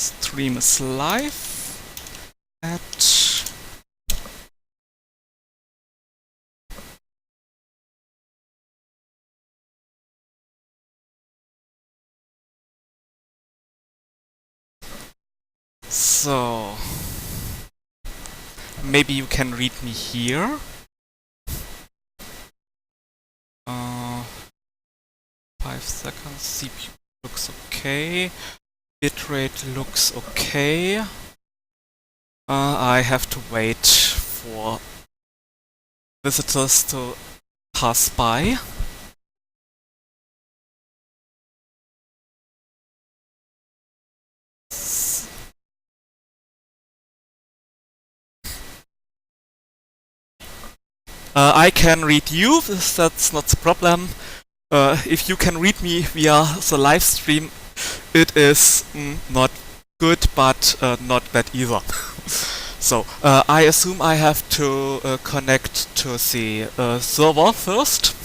stream is live at so maybe you can read me here. 5 seconds. CPU looks okay. Bitrate looks okay. I have to wait for visitors to pass by. I can read you, that's not the problem. If you can read me via the live stream, it is not good, but not bad either. So, I assume I have to connect to the server first.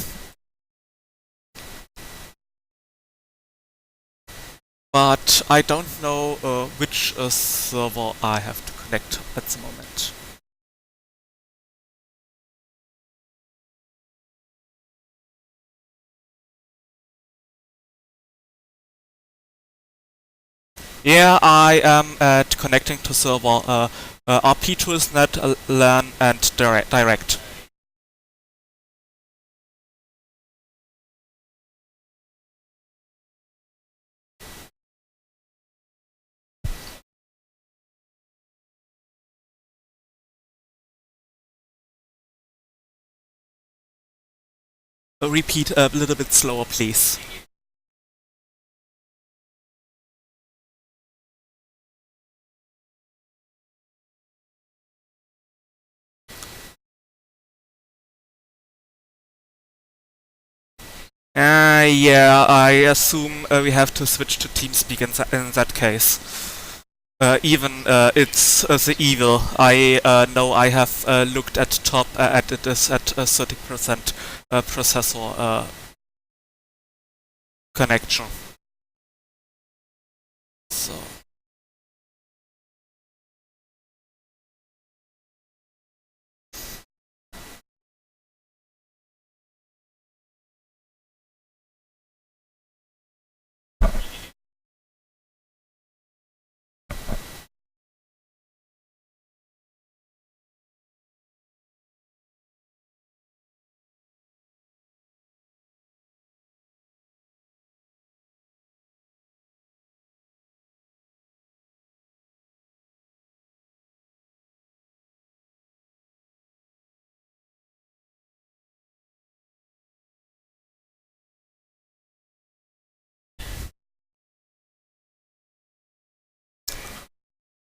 But I don't know which server I have to connect at the moment. Yeah, I am at connecting to server RP tools, net, LAN, and direct. Repeat a little bit slower, please. Yeah, I assume we have to switch to TeamSpeak in that case. Even it's the evil. I know I have looked at top and it is at 30% processor connection. So.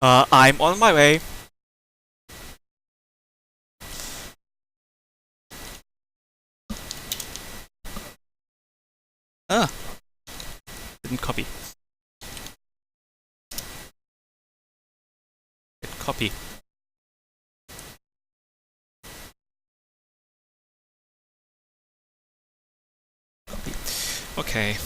I'm on my way. Didn't copy. Didn't copy. Copy. Okay.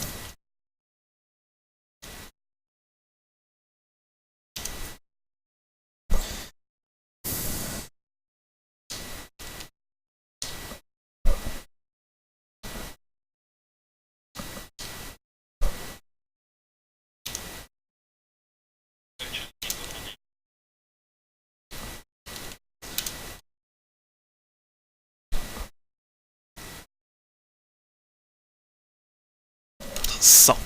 So,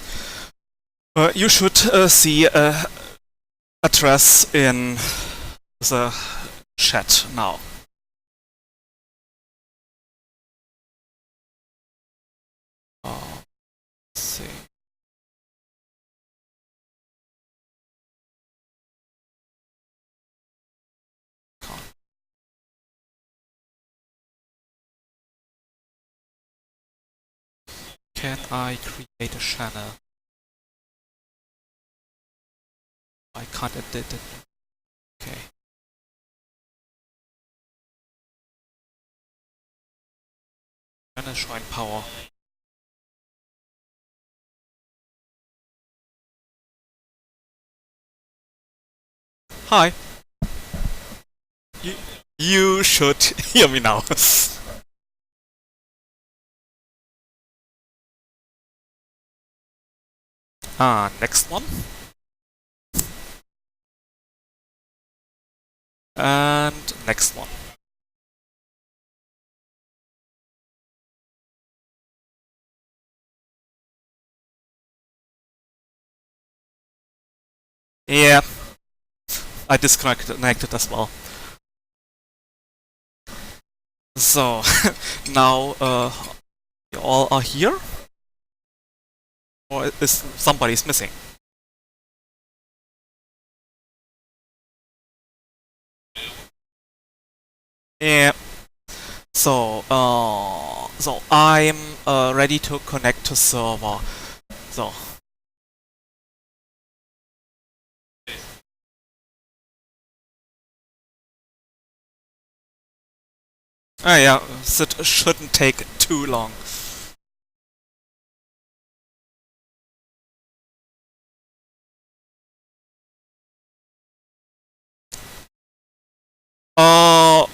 you should see address in the chat now. Let's see. Can I create a channel? I can't edit it. Okay. Channel join power. Hi. You, you should hear me now. Next one. And next one. Yeah, I disconnected as well. So, now you all are here? Or is somebody's missing? Yeah. So, I'm ready to connect to server. So, yeah, it shouldn't take too long. Uh,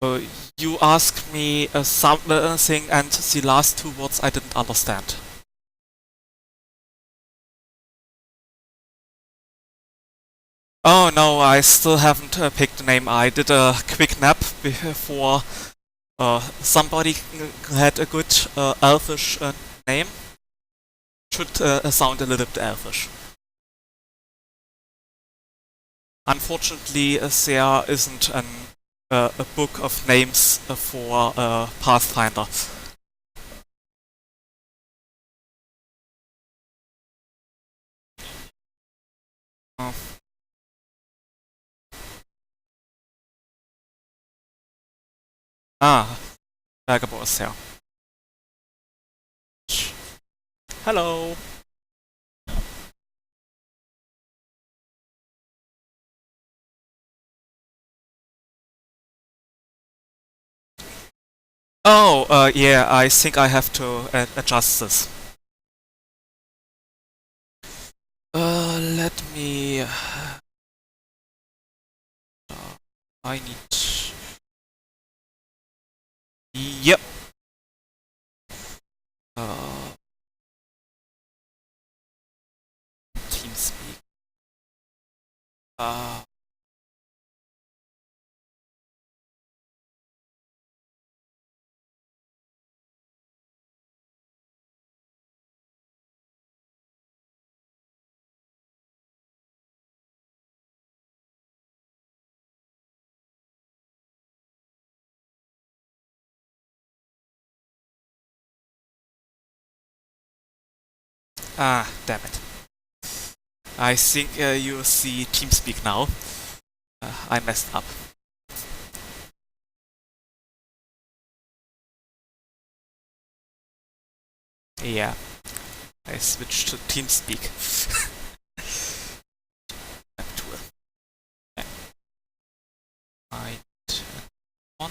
uh you asked me something, and the last two words I didn't understand. Oh no, I still haven't picked the name. I did a quick nap before somebody had a good elfish name. Should sound a little bit elfish. Unfortunately, there isn't a book of names for Pathfinder. Uh, Bergamo is there. Hello. Oh, yeah, I think I have to adjust this. Let me... I need... Yep. TeamSpeak. Damn it. I think you see TeamSpeak now. I messed up. Yeah, I switched to TeamSpeak. Tool. Yeah. I turn on.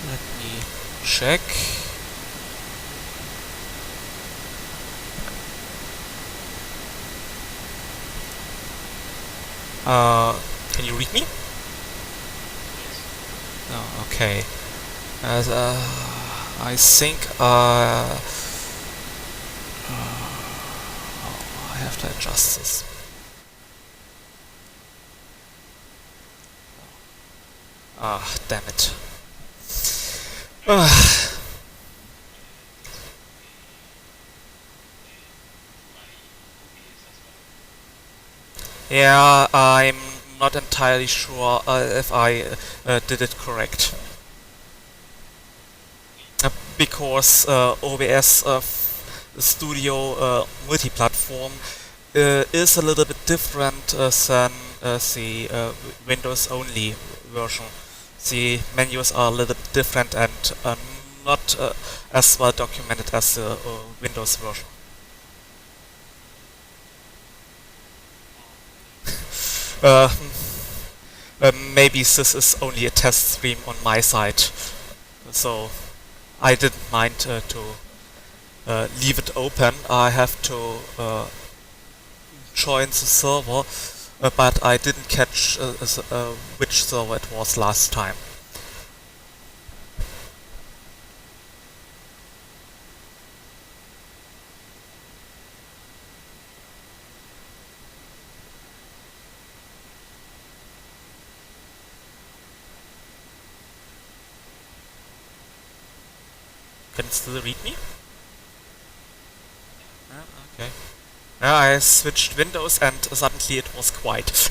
Let me check. Can you read me? Oh, okay. As I think I have to adjust this. Damn it. Yeah, I'm not entirely sure if I did it correct. Because OBS Studio multi-platform is a little bit different than the Windows-only version. the menus are a little bit different and not as well documented as the Windows version. Maybe this is only a test stream on my side, so I didn't mind to leave it open. I have to join the server, but I didn't catch which server it was last time. Can it still read me? Okay. Yeah, I switched Windows and suddenly it was quiet.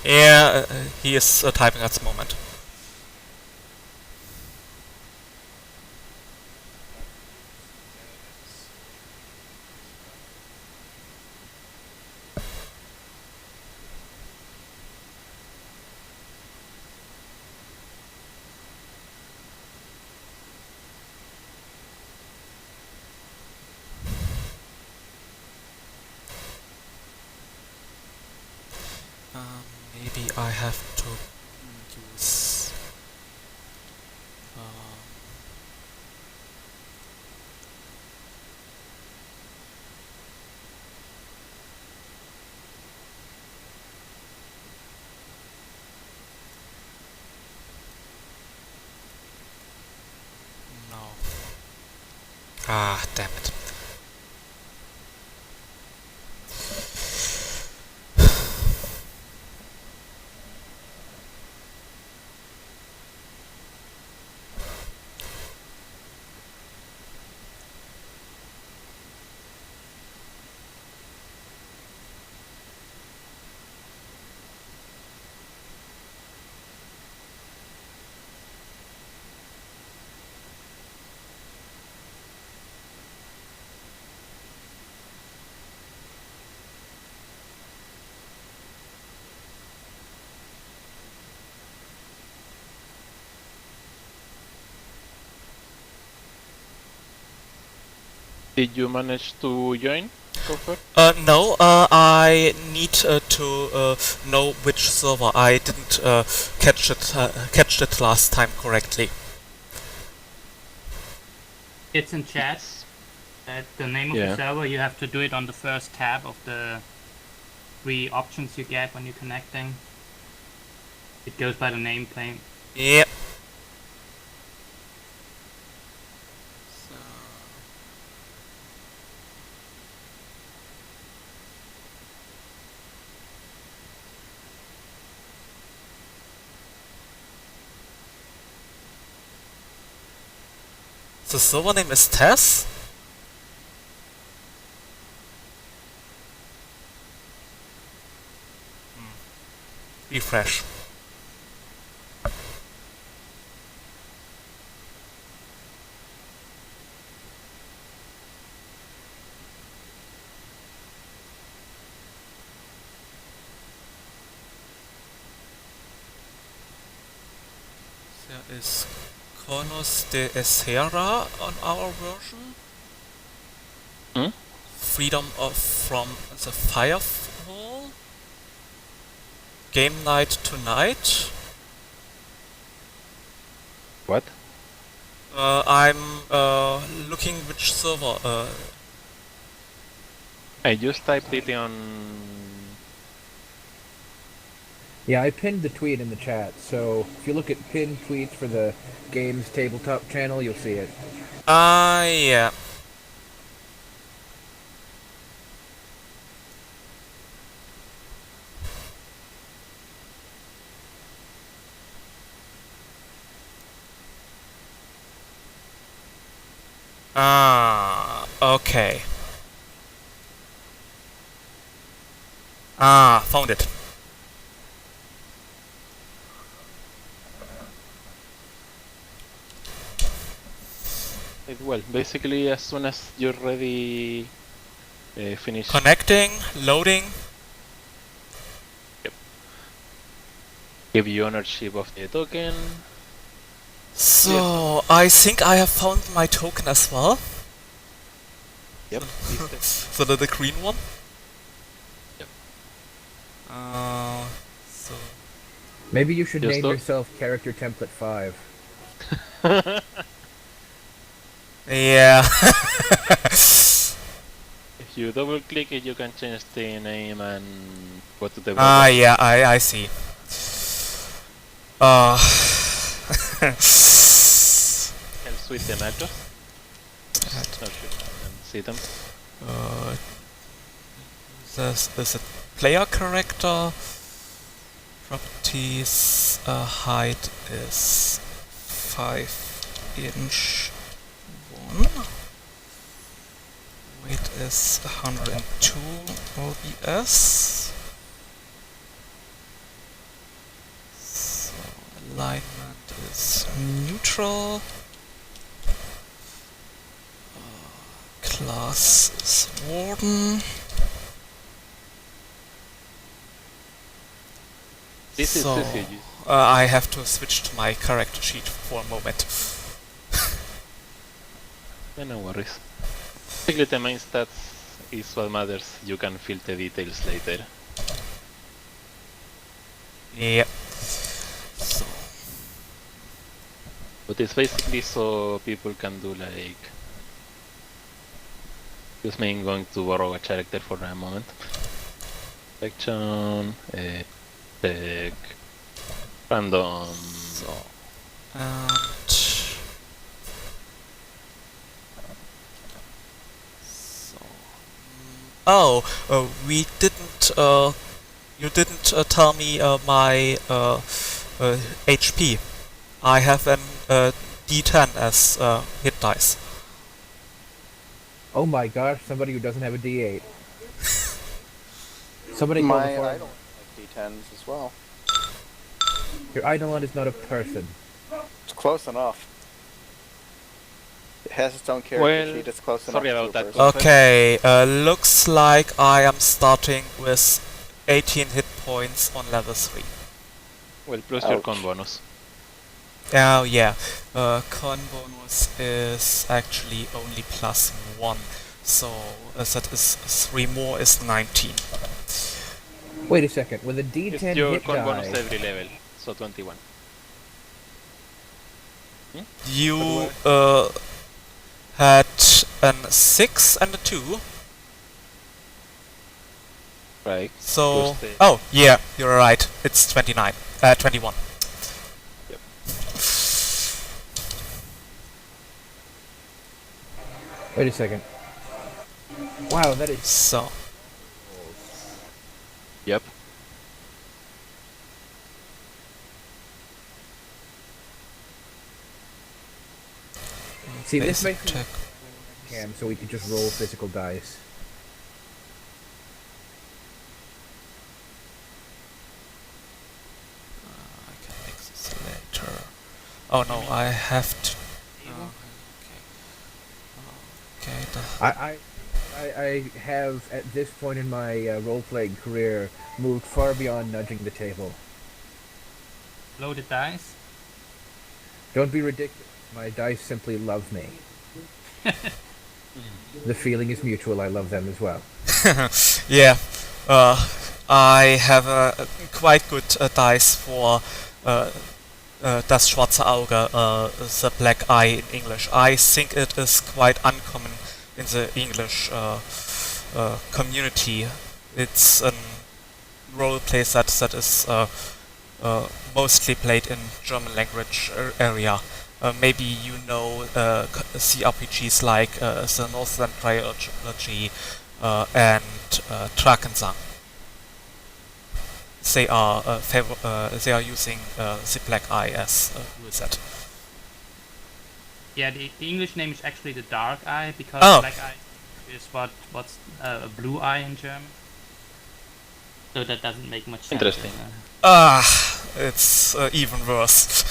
Yeah, he is typing at the moment. Maybe I have to use no. Ah, damn it. Did you manage to join, Gopher? No, I need to know which server. I didn't catch it last time correctly. It's in chat. At the name of the server, you have to do it on the first tab of the 3 options you get when you're connecting. It goes by the name plane. Yeah. The server name is Tess? Refresh. There is Kronos de Esera on our version. Freedom from the Firewall. Game Night Tonight. What? I'm looking which server. I just typed it on Yeah, I pinned the tweet in the chat, so if you look at pinned tweets for the games tabletop channel, you'll see it. Yeah. Okay. Found it. Well, basically, as soon as you're ready, finish. Connecting, loading. Yep. Give you ownership of the token. So, I think I have found my token as well. Yep. So the green one? Yep. So... Maybe you should Just name look. yourself Character Template 5. Yeah. If you double click it, you can change the name and go to the yeah, I see. helps with the macros. Not sure you can see them. There's a player character. Properties. Height is 5'1". Weight is 102 OBS. So alignment is neutral. Class is warden. This So, is easy. I have to switch to my character sheet for a moment. Yeah, no worries. Basically, the main stats is what matters. You can fill the details later. Yep. So, But it's basically so people can do like... Excuse me, I'm going to borrow a character for a moment. Section, tech, random. so, and we didn't. You didn't tell me my HP. I have an D10 as hit dice. Oh my gosh, somebody who doesn't have a D8. Somebody go My before. Eidolon has D10s as well. Your Eidolon is not a person. It's close enough. It has its own character Well, sheet. It's close sorry enough about to a that. person. Okay, looks like I am starting with 18 hit points on level 3. Well, plus your Ouch. con bonus. Oh yeah, con bonus is actually only +1, so that is 3 more is 19. Wait a second, with a It's D10 your hit con bonus die, every level, so 21. You had a 6 and a 2, Right. so... Plus the- Oh, yeah, you're right, it's 21. Yep. wait a second. Wow, that is... So, Yep. See, this basic makes me check. Cam, so we could just roll physical dice. I can make this later. Oh no, I have to... Okay, I have, at this point in my role-playing career, moved far beyond nudging the table. Loaded dice. Don't be ridiculous. My dice simply love me. The feeling is mutual. I love them as well. yeah, I have a quite good dice for das schwarze Auge, the black eye in English. I think it is quite uncommon in the English community. It's a roleplay that is mostly played in German language area. Maybe you know CRPGs like the Northland Trilogy and Drakensang. They are using the Black Eye as rule set. Yeah, the English name is actually the Dark Eye because Oh. Black Eye is what's a blue eye in German. So that doesn't make much sense. Interesting. It's even worse.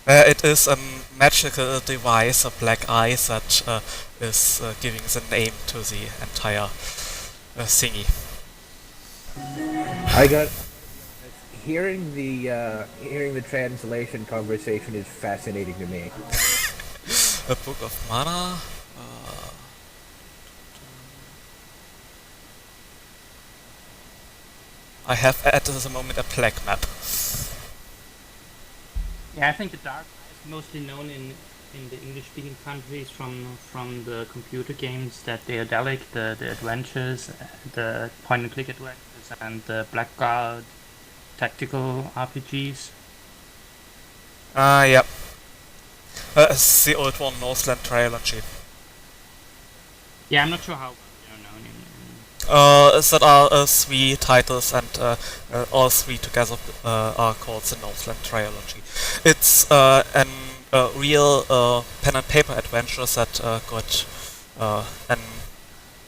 It is a magical device, a black eye, that is giving the name to the entire thingy. I got hearing the translation conversation is fascinating to me. A Book of Mana. I have at the moment a plague map. Yeah, I think the Dark Eye is mostly known in the English-speaking countries from the computer games that Daedalic, the adventures, the point-and-click adventures, and the Blackguard tactical RPGs. Yep. The old one, Northland Trilogy. Yeah, I'm not sure how they're known in That are 3 titles, and all 3 together are called the Northland Trilogy. It's a real pen and paper adventure that got an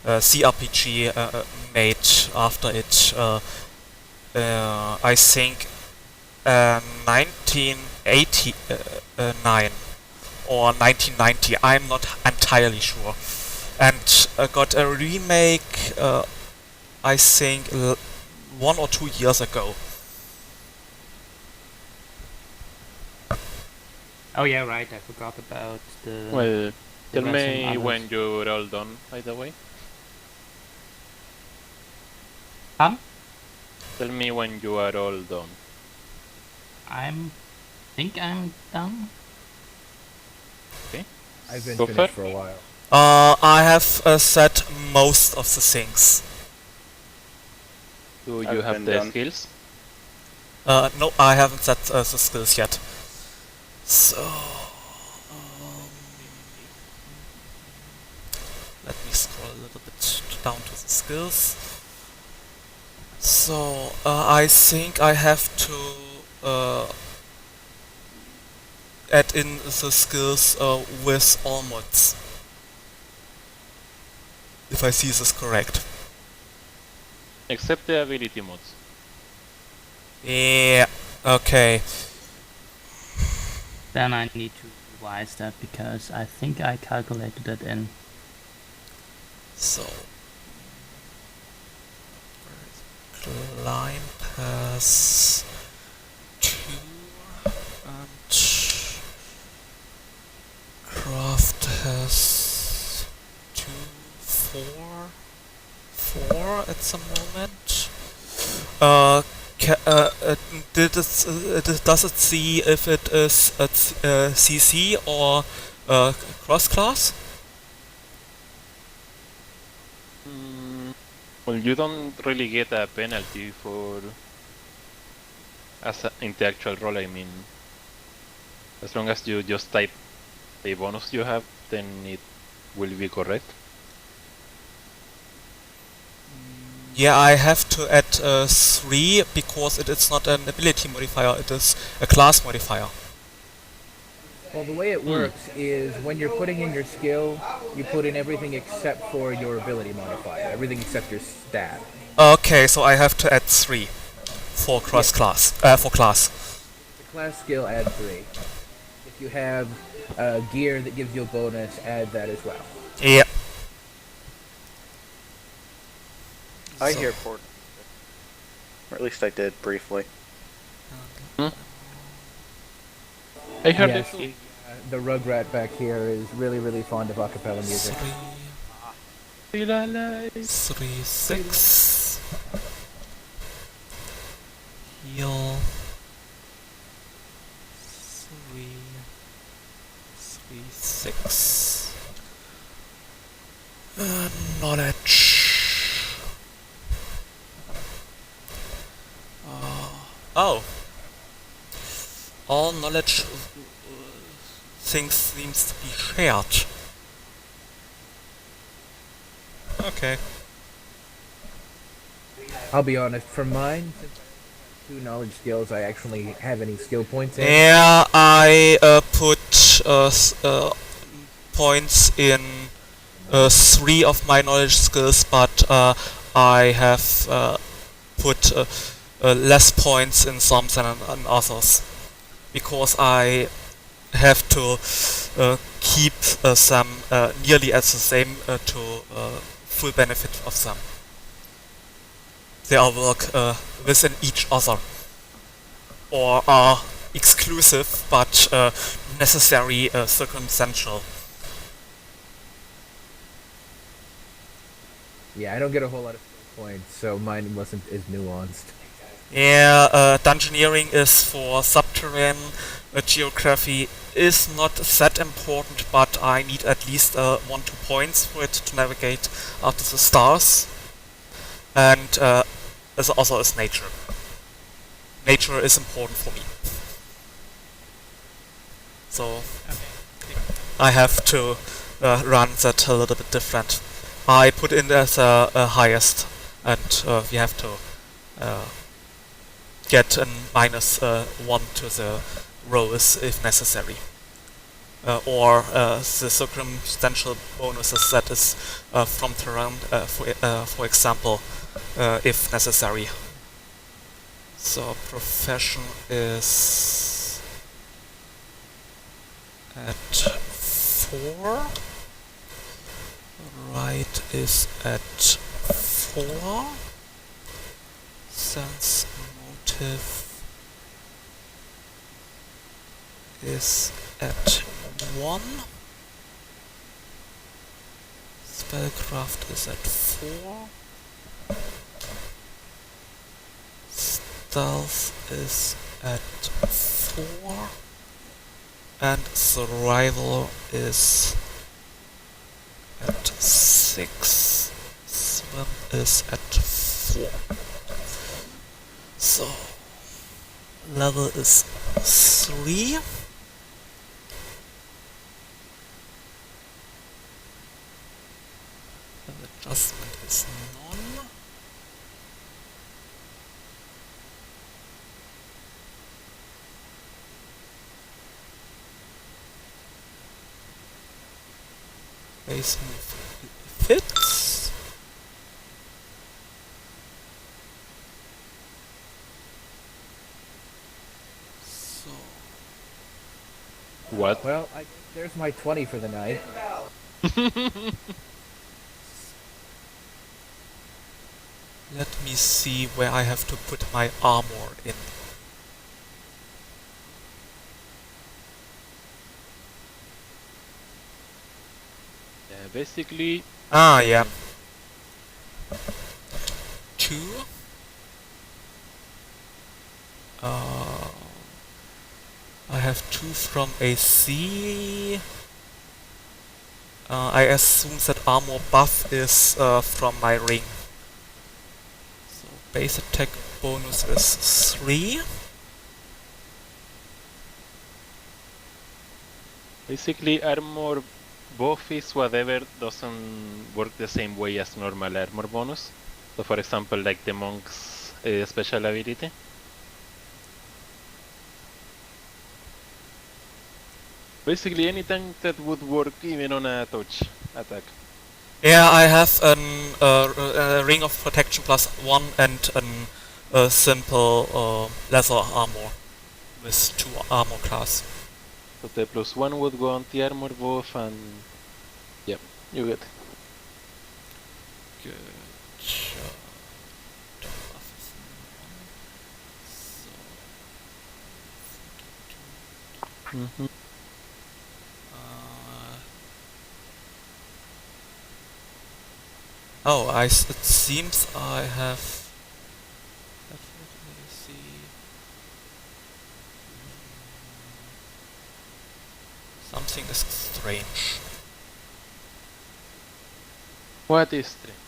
CRPG made after it. I think 1989 or 1990. I'm not entirely sure. And got a remake, I think, 1 or 2 years ago. Oh yeah, right. I forgot about the. Well, tell rest me and when others. you're all done, by the way. Huh? Tell me when you are all done. Think I'm done. I've been Go finished for for a while. I have said most of the things. Do you I've have been the done. skills? No, I haven't set the skills yet. So, let me scroll a little bit down to the skills. So, I think I have to add in the skills with all mods. If I see this correct. Except the ability mods. Yeah, okay. Then I need to revise that because I think I calculated it in. So, climb pass 2 and craft has 2, 4 at the moment. Does it see if it is a CC or cross class? Well, you don't really get a penalty for in the actual role. I mean, as long as you just type the bonus you have, then it will be correct. Yeah, I have to add 3 because it is not an ability modifier, it is a class modifier. Well, the way it works is when you're putting in your skill, you put in everything except for your ability modifier, everything except your stat. Okay, so I have to add 3 for class. The class skill, add 3. If you have gear that gives you a bonus, add that as well. Yeah. I So- hear port. Or at least I did briefly. I heard Yes, it too. the Rugrat back here is really, really fond of acapella music. 3, Still alive. 3, 6. Heal. 3, 3, 6. Knowledge. Oh. All knowledge things seems to be shared. Okay. I'll be honest, for mine, since I have 2 knowledge skills, I actually have any skill points in. Yeah, I put points in 3 of my knowledge skills, but I have put less points in some than in others, because I have to keep them nearly at the same to full benefit of them. They all work within each other, or are exclusive but necessary circumstantial. Yeah, I don't get a whole lot of skill points, so mine wasn't as nuanced. Yeah, dungeoneering is for subterranean. Geography is not that important, but I need at least 1-2 points for it to navigate after the stars. And as also is nature. Nature is important for me. So I have to run that a little bit different. I put in as a highest, and we have to get a -1 to the rolls if necessary. Or the circumstantial bonuses that is from terrain, for example, if necessary. So profession is at 4. Right is at 4. Sense motive is at 1. Spellcraft is at 4. Stealth is at 4. And survival is at 6. Swim is at 4. So level is 3. And adjustment is none. Base move fits. So What? Well, there's my 20 for the night. let me see where I have to put my armor in. Yeah, basically. Yeah. 2. I have 2 from AC. I assume that armor buff is from my ring. So base attack bonus is 3. Basically, armor buff is whatever doesn't work the same way as normal armor bonus. So, for example, like the monk's special ability. Basically, anything that would work even on a touch attack. Yeah, I have a ring of protection +1 and a simple leather armor with 2 armor class. So the +1 would go on the armor buff, and yep, you get it. Good job. Buff is none. So 42. It seems I have. Let me see. Something is strange. What is strange?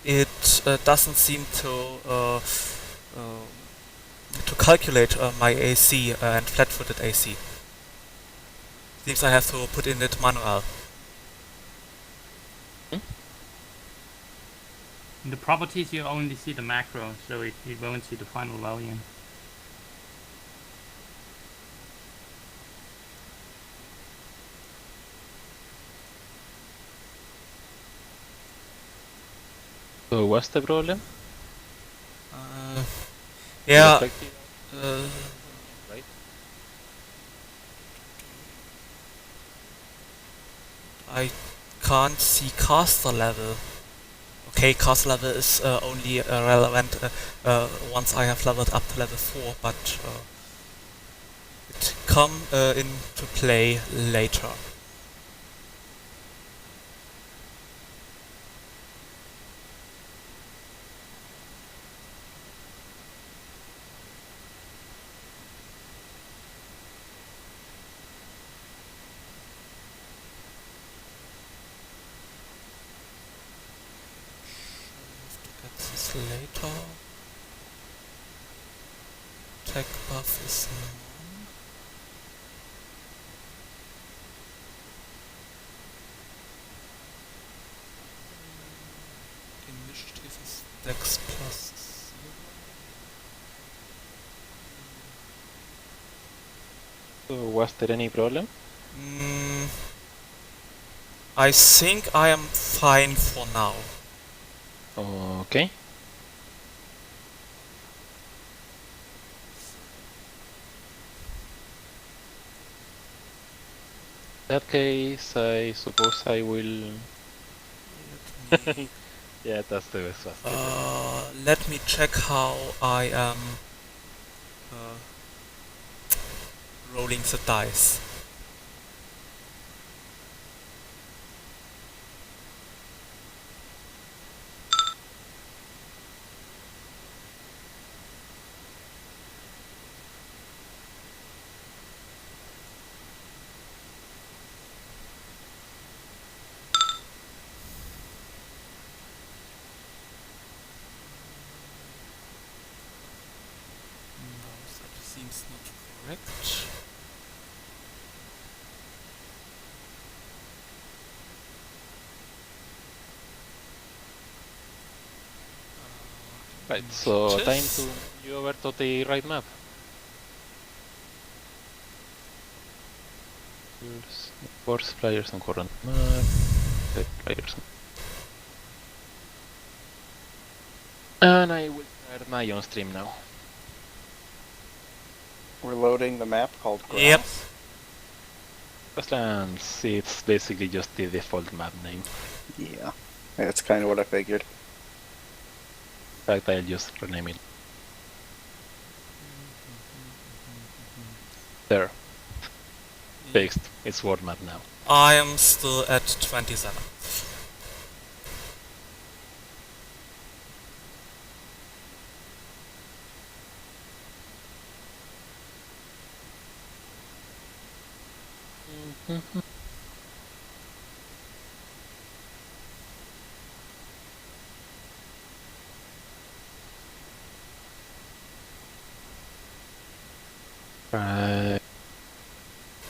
it doesn't seem to calculate my AC and flat-footed AC. Seems I have to put in it manual. In the properties, you only see the macro, so you won't see the final value. So what's the problem? Yeah. Reflective, right? I can't see caster level. Okay, caster level is only relevant once I have leveled up to level 4, but it come into play later. Get this later. Tech buff is none. Initiative is Dex plus 0. So was there any problem? I think I am fine for now. Okay. In that case, I suppose I will. Let me, Yeah, that's the best one. let me check how I am rolling the dice. No, that seems not correct. Right, so time Initiatives. to move you over to the right map. Force players on current map. Players. And I will start my own stream now. We're loading the map called Grass. Yep. Grasslands, it's basically just the default map name. Yeah. That's kind of what I figured. In fact, I'll just rename it. There. Fixed. It's world map now. I am still at 27. Right.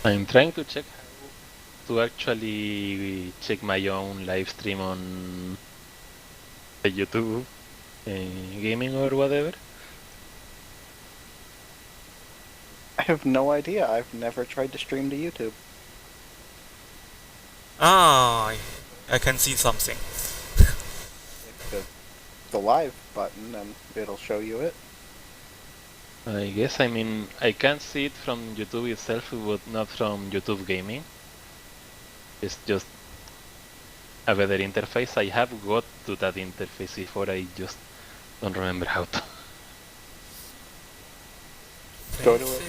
I'm trying to check how to actually check my own live stream on the YouTube gaming or whatever. I have no idea. I've never tried to stream to YouTube. Ah, I can see something. Click the live button and it'll show you it. I guess, I mean, I can see it from YouTube itself, but not from YouTube Gaming. It's just a better interface. I have got to that interface before, I just don't remember how to. Go to it.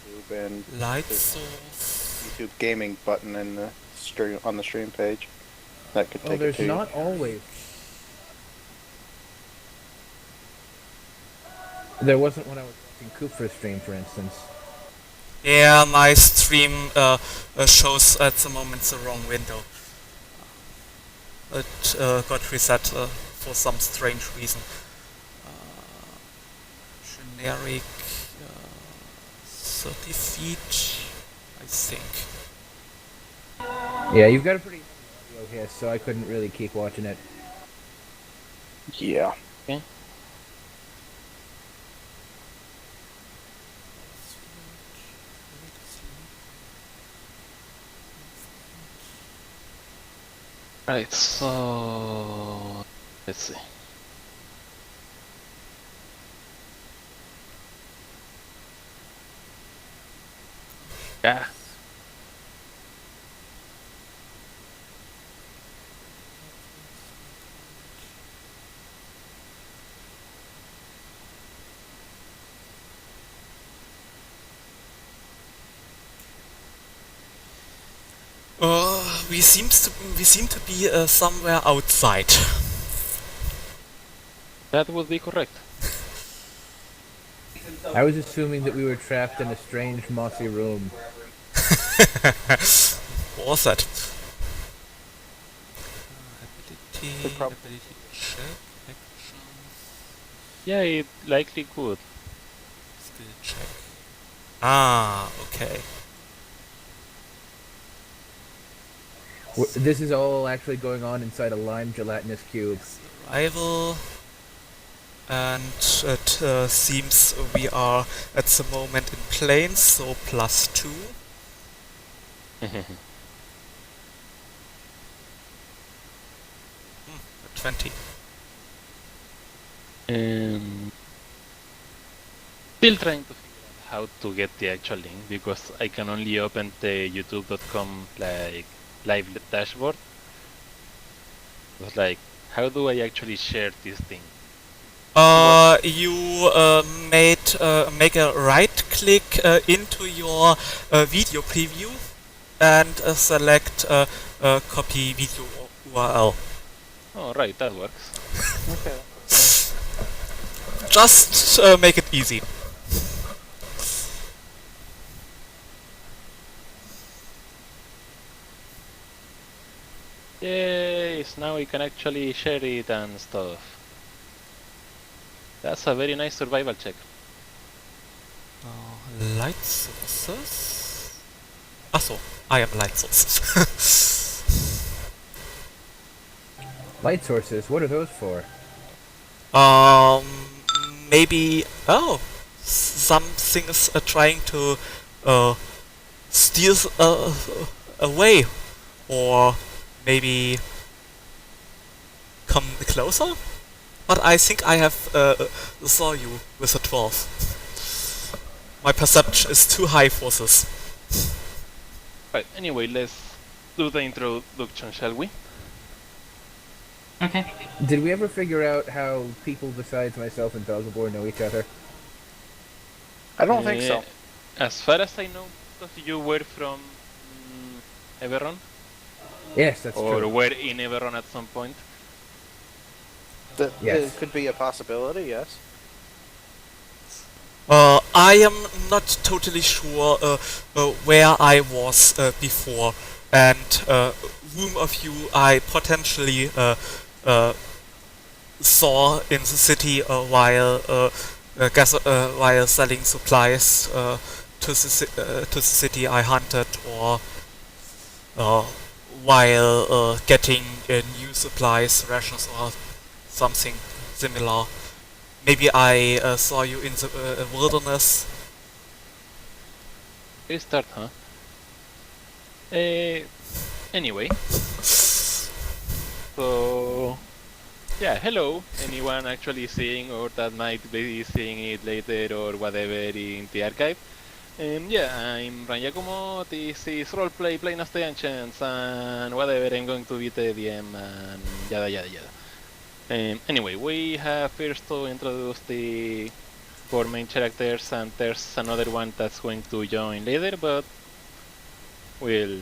YouTube and Light there's source. YouTube gaming button in the stream on the stream page. That could Oh, take it there's to you. not always. There wasn't when I was watching Cooper's stream, for instance. Yeah, my stream shows at the moment the wrong window. It got reset for some strange reason. Generic 30 feet, I think. Yeah, you've got a pretty audio hiss, so I couldn't really keep watching it. Yeah. Okay. Right, so let's see. Yeah. We seem to be somewhere outside. That would be correct. I was assuming that we were trapped in a strange, mossy room. What was that? Could prob- Ability check, actions, Yeah, it likely could. skill check. Ah, okay. This is all actually going on inside a lime gelatinous cube. Arrival. And it seems we are at the moment in planes, so +2. 20. Still trying to figure out how to get the actual link because I can only open the youtube.com like live dashboard. It's like, how do I actually share this thing? You make a right click into your video preview and select copy video URL. Oh, right, that works. Okay. Just make it easy. Yay, so now we can actually share it and stuff. That's a very nice survival check. Light sources? Achso, I am light sources. Light sources, what are those for? Maybe... Oh! Something is trying to steal away. Or maybe come closer? But I think I have saw you with a 12. My perception is too high for this. Right, anyway, let's do the introduction, shall we? Okay. Did we ever figure out how people besides myself and Dogabor know each other? I don't think so. As far as I know, both of you were from Everon, Yes, that's or true. were in Everon at some point. Yes. It could be a possibility, yes. I am not totally sure where I was before, and whom of you I potentially saw in the city while selling supplies to the city I hunted, or while getting new supplies, rations, or something similar. Maybe I saw you in the wilderness. Restart, huh? Anyway. So... yeah, hello. Anyone actually seeing or that might be seeing it later or whatever in the archive. Yeah, I'm Ranyakumo, this is Roleplay Playing as the Ancients and whatever, I'm going to be the DM and yada yada yada. Anyway, we have first to introduce the 4 main characters, and there's another one that's going to join later, but well,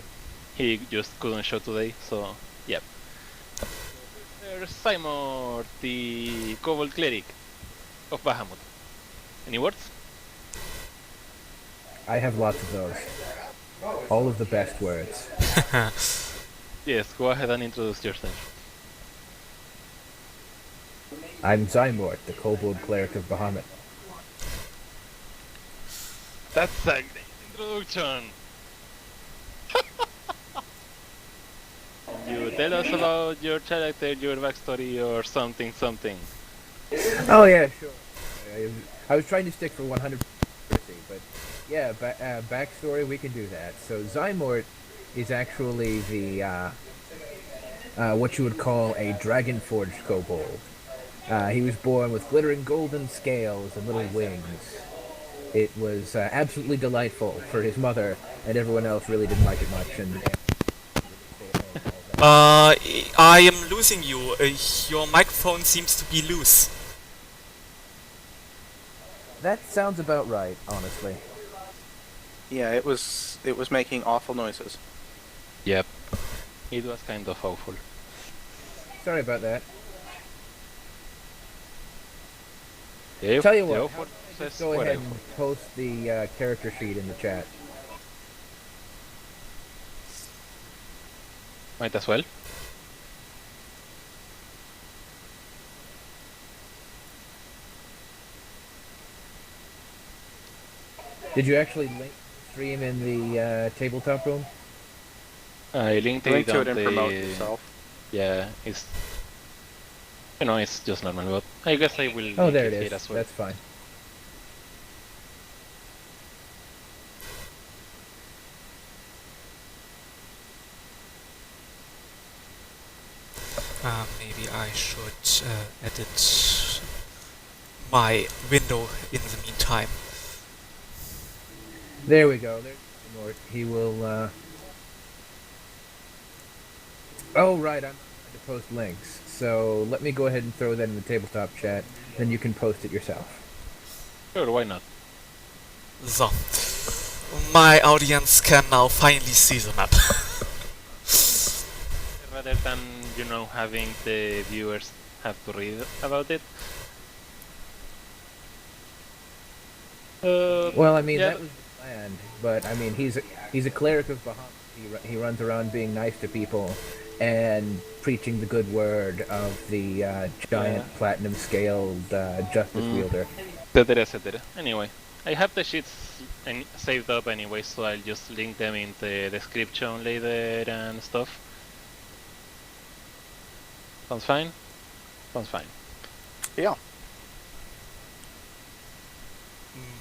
he just couldn't show today, so yeah. There's Simon, the Kobold Cleric of Bahamut. Any words? I have lots of those. All of the best words. Yes, go ahead and introduce yourself. I'm Zymort, the kobold cleric of Bahamut. That's a great introduction. Can you tell us about your character, your backstory, or something? Oh yeah, sure. I was trying to stick for 100%, but yeah, backstory, we can do that. So Zymort is actually the what you would call a dragon-forged kobold. He was born with glittering golden scales and little wings. It was absolutely delightful for his mother, and everyone else really didn't like it much. And I am losing you. Your microphone seems to be loose. that sounds about right, honestly. Yeah, it was making awful noises. Yep. It was kind of awful. Sorry about that. Yeah, Tell you the what, awful just says go ahead whatever. and post the character sheet in the chat. Might as well. Did you actually link the stream in the tabletop room? I linked Link it to on it and the... promote yourself. Yeah, it's... it's just normal, but I guess I will Oh, link there it it here is. as well. That's fine. Maybe I should edit my window in the meantime. There we go. There's Mort. He will. Oh, right. I'm trying to post links. So let me go ahead and throw that in the tabletop chat. Then you can post it yourself. Sure, why not? So, my audience can now finally see the map. Rather than, having the viewers have to read about it. Well, I mean yeah. that was the plan, but I mean he's a cleric of Bahamut. He runs around being nice to people and preaching the good word of the giant platinum scaled justice wielder. Etc. Anyway, I have the sheets saved up anyway, so I'll just link them in the description later and stuff. Sounds fine? Sounds fine. Yeah.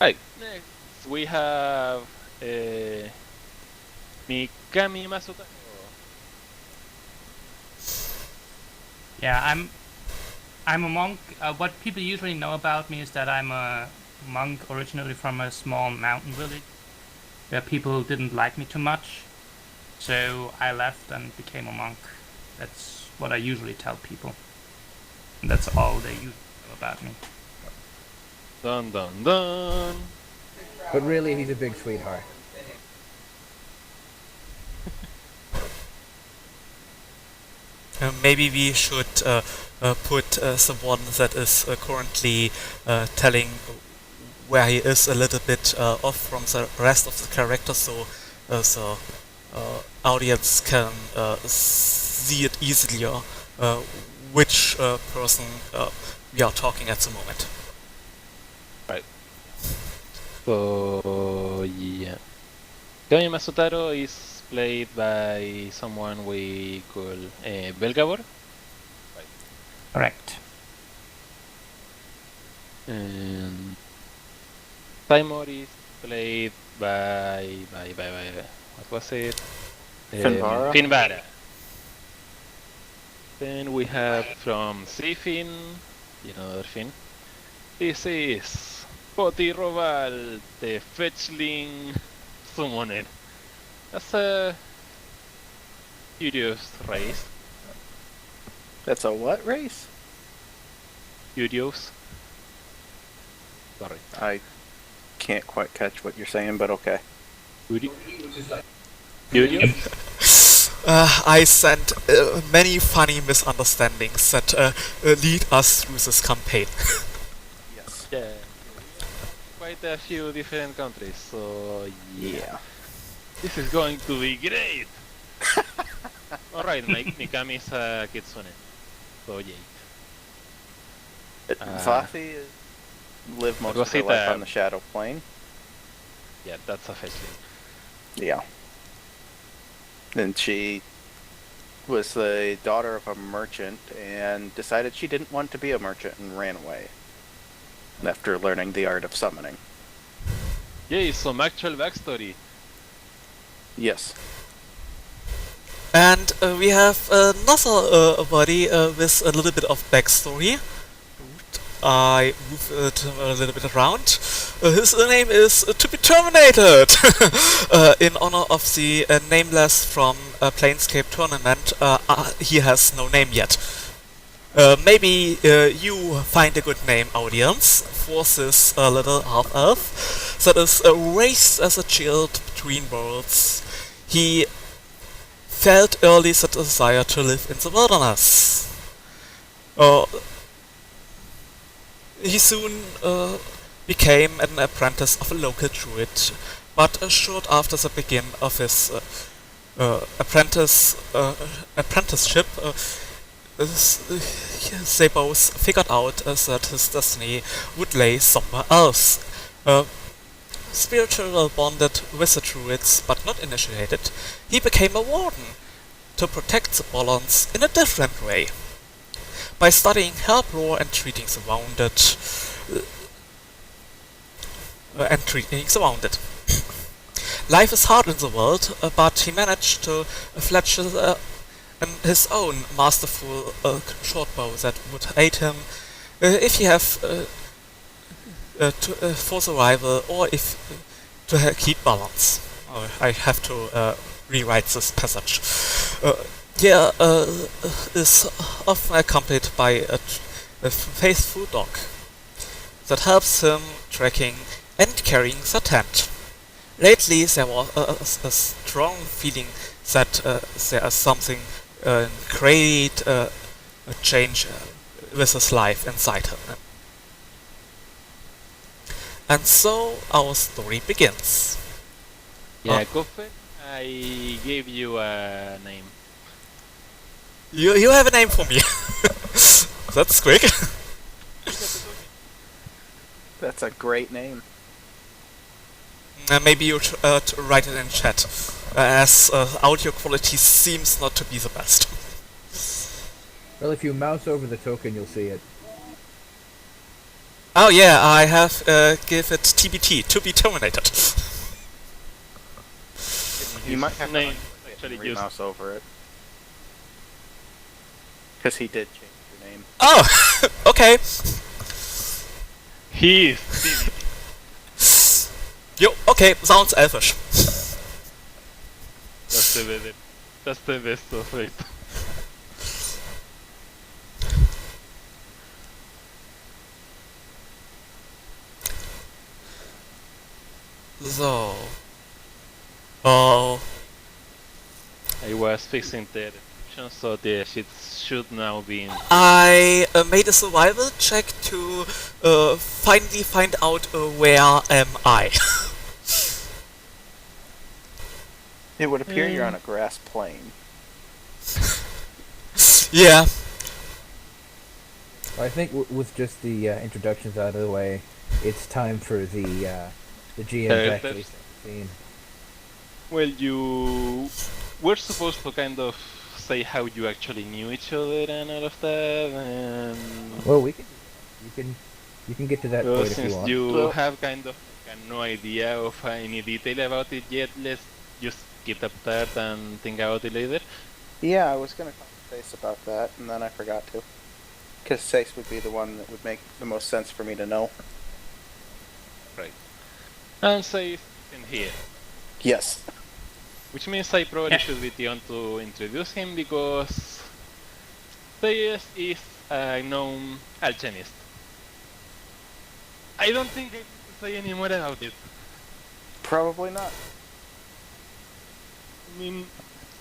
Right, next we have Mikami Masutaro. Yeah, I'm a monk. What people usually know about me is that I'm a monk originally from a small mountain village where people didn't like me too much. So I left and became a monk. That's what I usually tell people. And that's all they usually know about me. Dun dun dun! But really, he's a big sweetheart. Maybe we should put someone that is currently telling where he is a little bit off from the rest of the characters, so the audience can see it easier which person we are talking at the moment. Right. So, yeah. Mikami Masutaro is played by someone we call Belgabor. Right. Correct. And Timor is played by what was it? Finvara. Finvara. Then we have from Sifin, other Fin. This is Poti Roval, the fetchling summoner. That's a curious race. That's a what race? Curious. Sorry. I can't quite catch what you're saying, but okay. Curious? I sent many funny misunderstandings that lead us through this campaign. Yes. Yeah. Quite a few different countries, so Yeah. this is going to be great! Alright, Mikami is a kitsune. So yay. Vathi lived most was of her it, life on the Shadow Plane. Yeah, that's officially. Yeah. And she was the daughter of a merchant and decided she didn't want to be a merchant and ran away after learning the art of summoning. Yay, some actual backstory. Yes. And we have another body with a little bit of backstory. I move it a little bit around. His name is To Be Terminated! In honor of the Nameless from Planescape tournament. He has no name yet. Maybe you find a good name, audience, for this little half-elf that is raised as a child between worlds. He felt early the desire to live in the wilderness. He soon became an apprentice of a local druid, but short after the begin of his apprenticeship, they both figured out that his destiny would lay somewhere else. Spiritual bonded with the druids, but not initiated, he became a warden to protect the balance in a different way. By studying herb lore and treating the wounded. Life is hard in the world, but he managed to fletch his own masterful shortbow that would aid him if he have for survival or if to keep balance. I have to rewrite this passage. Is often accompanied by a faithful dog that helps him tracking and carrying the tent. Lately there was a strong feeling that there is something great change with his life inside him. And so our story begins. Yeah, go for it. I gave you a name. You have a name for me. That's quick. That's a great name. Maybe you write it in chat, as audio quality seems not to be the best. Well, if you mouse over the token, you'll see it. Oh yeah, I have give it TBT, To Be Terminated. You might have name to actually mouse over it. Because he did change your name. Oh, okay. He is. Yo, okay, sounds elfish. That's the best of it. So, oh, I was fixing the description, so the shit should now be in. I made a survival check to finally find out where am I. It would appear you're on a grass plain. Yeah. I think with just the introductions out of the way, it's time for the GM to actually set the scene. Well, you were supposed to kind of say how you actually knew each other and all of that, and Well, we can. You can get to that point if you since want. you Well- have kind of no idea of any detail about it yet, let's just skip that part and think about it later. Yeah, I was going to talk to Sace about that, and then I forgot to. Because Sace would be the one that would make the most sense for me to know. And say in here. Yes. Which means I probably should be the one to introduce him because Sayes is a known alchemist. I don't think I need to say any more about it. Probably not. I mean,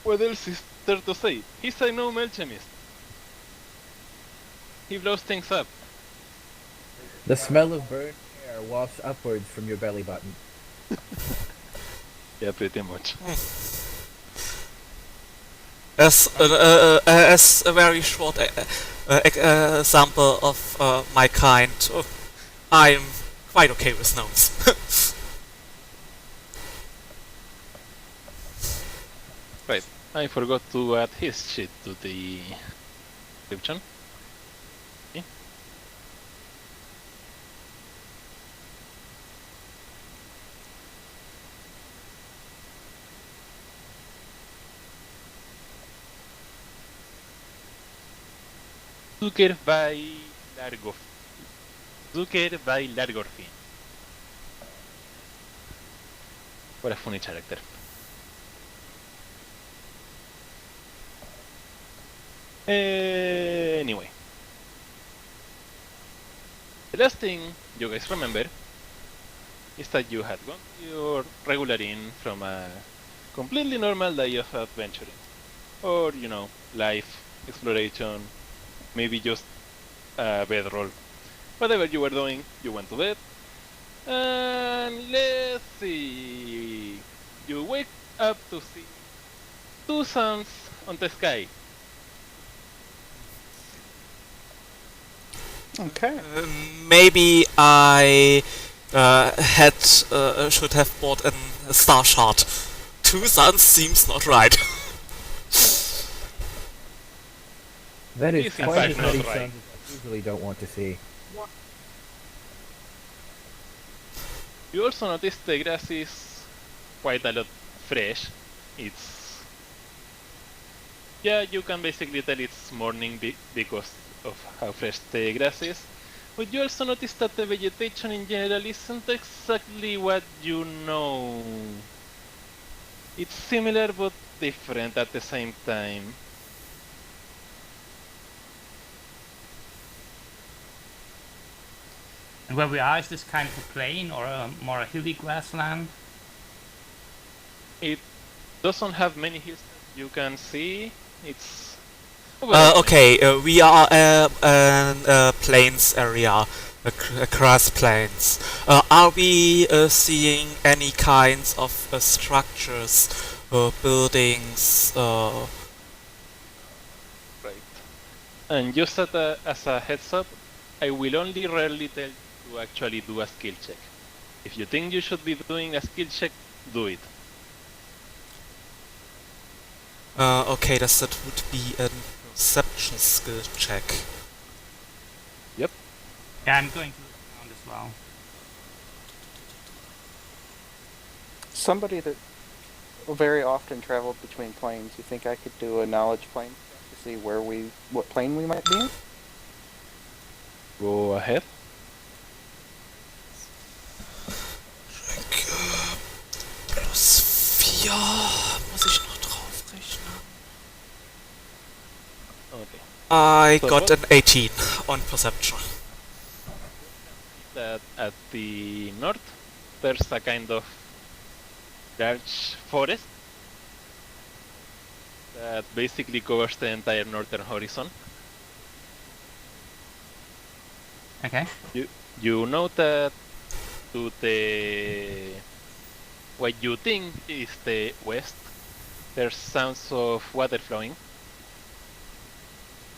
what else is there to say? He's a known alchemist. He blows things up. The smell of burnt air wafts upwards from your belly button. Yeah, pretty much. As a very short example of my kind, I'm quite okay with gnomes. Right. I forgot to add his shit to the description. Okay. Zucker by Largof. Zucker by Largorfin. What a funny character. Anyway. The last thing you guys remember is that you had gone to your regular inn from a completely normal day of adventuring. Or, you know, life, exploration, maybe just a bedroll. Whatever you were doing, you went to bed. And let's see. You wake up to see two suns on the sky. Okay. Maybe I should have bought a star chart. 2 suns seems not right. That is It's in quite fact as not many right. suns as I usually don't want to see. You also notice the grass is quite a lot fresh. Yeah, you can basically tell it's morning because of how fresh the grass is. But you also notice that the vegetation in general isn't exactly what you know. It's similar but different at the same time. And where we are, is this kind of a plain or more a hilly grassland? It doesn't have many hills that you can see. It's overall Okay, we are in plains area, grass plains. Are we seeing any kinds of structures, buildings? right. And just as a heads up, I will only rarely tell you to actually do a skill check. If you think you should be doing a skill check, do it. Okay, that would be a perception skill check. Yep. Yeah, I'm going to look around as well. Somebody that very often traveled between planes, you think I could do a knowledge plane to see what plane we might be in? Go ahead. Plus 4 muss ich noch draufrechnen. Okay. I So got what- an 18 on perception. That at the north, there's a kind of large forest that basically covers the entire northern horizon. Okay. You know that to the what you think is the west, there's sounds of water flowing,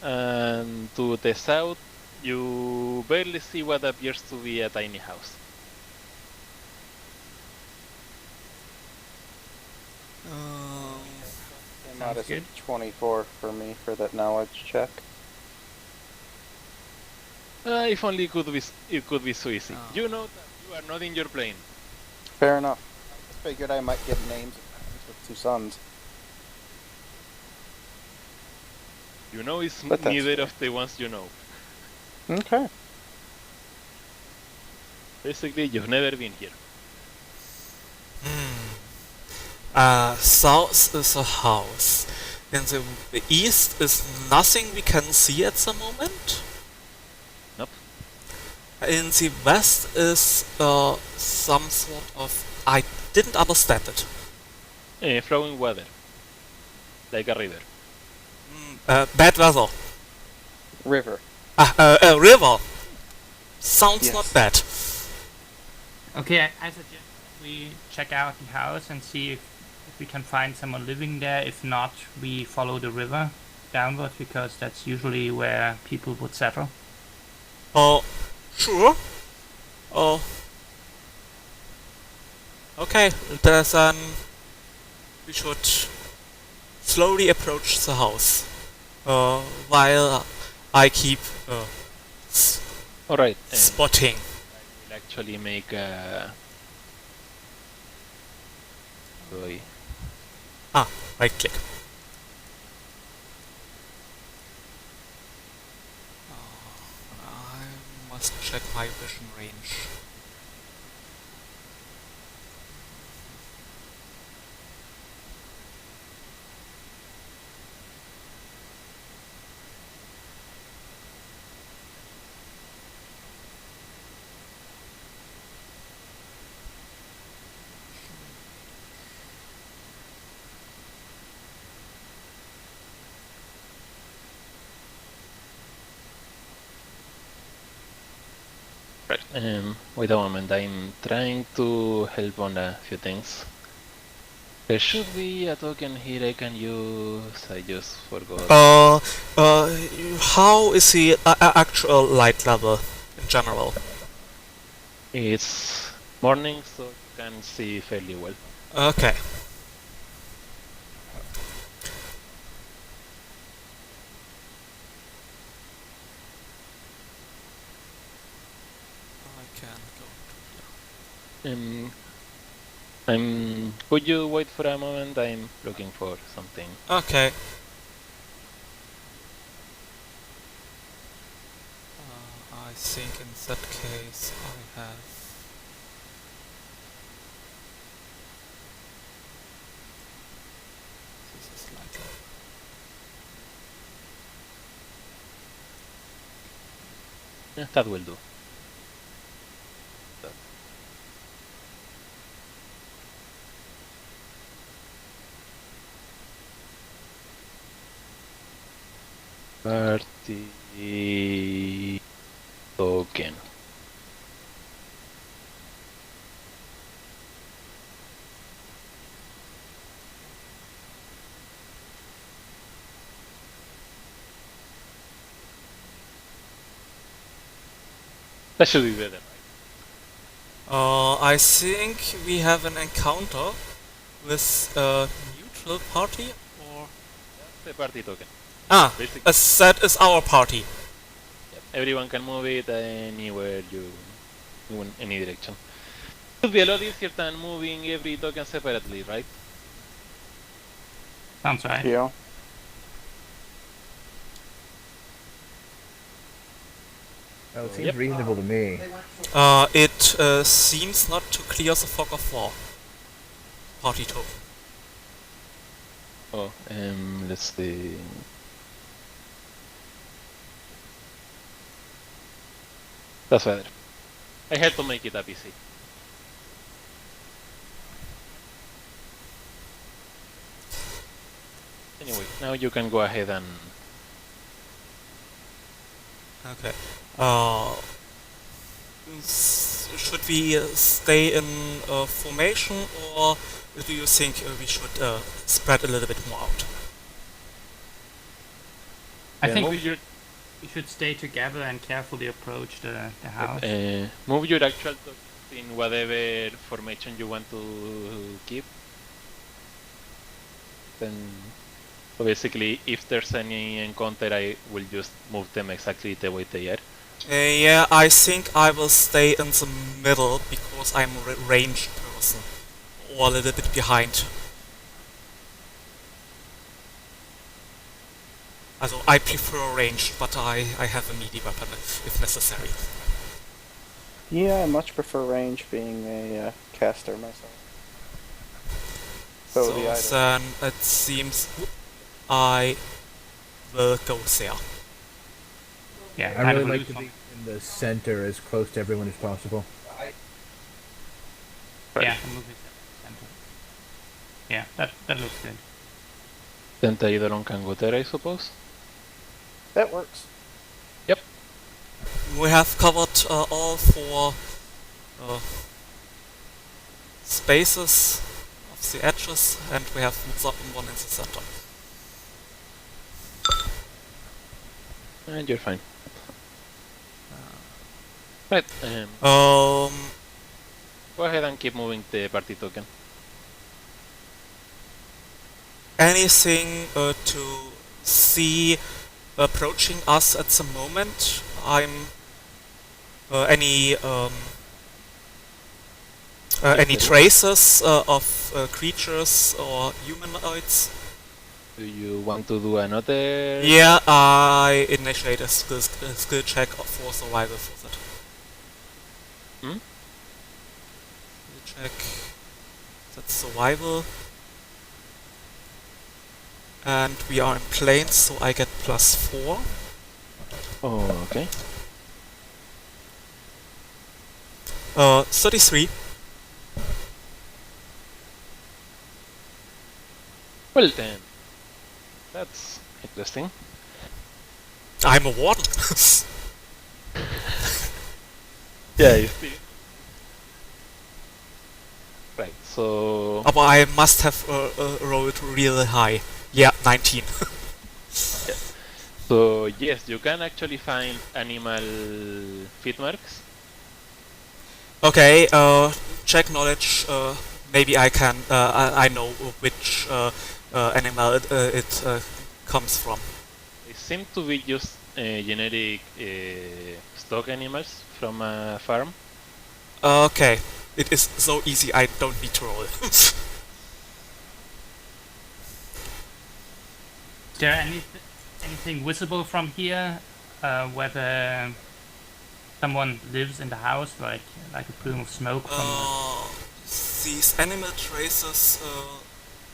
and to the south, you barely see what appears to be a tiny house. Came out as a good. 24 for me for that knowledge check. If only it could be so easy. Oh. You know that you are not in your plane. Fair enough. I just figured I might get names with 2 suns. You know it's But that's neither fair. of the ones you know. Okay. Basically, you've never been here. South is a house. In the east is nothing we can see at the moment. Nope. In the west is some sort of... I didn't understand it. Flowing water, like a river. Bad weather. River. River. Sounds Yes. not bad. Okay, I suggest we check out the house and see if we can find someone living there. If not, we follow the river. downwards because that's usually where people would settle. Oh, sure. Oh. Okay, then we should slowly approach the house. While I keep Alright. spotting. I will actually make a... Right click. I must check my vision range. Right. Wait a moment, I'm trying to help on a few things. There should be a token here I can use, I just forgot. How is the actual light level in general? It's morning, so you can see fairly well. Okay. I can go. Could you wait for a moment? I'm looking for something. Okay. I think in that case I have... This is like a... Yeah, that will do. Party token. That should be better. I think we have an encounter with a neutral party, or... That's the party token. Basically. That is our party. Yep. Everyone can move it anywhere you in any direction. It would be a lot easier than moving every token separately, right? Sounds right. Yeah. Oh, it seems reasonable to me. It seems not to clear the fog of war. Party token. Oh, let's see. That's better. I had to make it a PC. Anyway, now you can go ahead and... Okay. Should we stay in formation, or do you think we should spread a little bit more out? I think we should stay together and carefully approach the house. Move your actual tokens in whatever formation you want to keep. Then, so basically, if there's any encounter, I will just move them exactly the way they are. Yeah, I think I will stay in the middle because I'm a ranged person, or a little bit behind. Also, I prefer ranged, but I have a melee weapon if necessary. Yeah, I much prefer range, being a caster myself. So then it seems I will go there. Yeah, I really like to be in the center, as close to everyone as possible. Yeah, move it center. Yeah, that looks good. Then Taidoron can go there, I suppose? that works. Yep. We have covered all 4 spaces of the edges, and we have one in the center. And you're fine. Right. Um, Go ahead and keep moving the party token. anything to see approaching us at the moment? Any any traces of creatures or humanoids? Do you want to do another? Yeah, I initiate a skill check for survival for that. Hmm? Skill check. That's survival. And we are in planes, so I get +4. Oh, okay. 33. Well then, that's interesting. I'm a warden. Yeah, you see. Right, so... But I must have rolled really high. Yeah, 19. Yeah. So, yes, you can actually find animal feet marks. Okay, check knowledge. Maybe I can. I know which animal it comes from. They seem to be just generic stock animals from a farm. Okay, it is so easy. I don't need to roll. Is there anything visible from here? Whether someone lives in the house, like a plume of smoke from These animal traces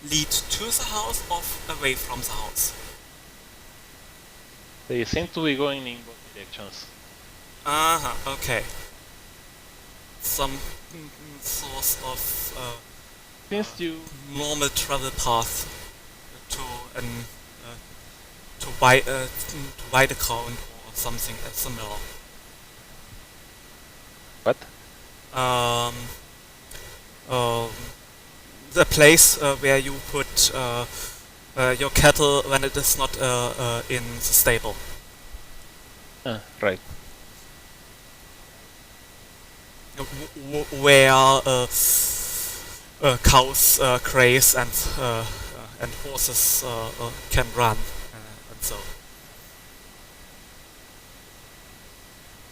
lead to the house or away from the house? They seem to be going in both directions. Okay. Some source of Since you... normal travel path to an to buy the ground or something similar. What? The place where you put your cattle when it is not in the stable. Right. Where cows graze and horses can run and so.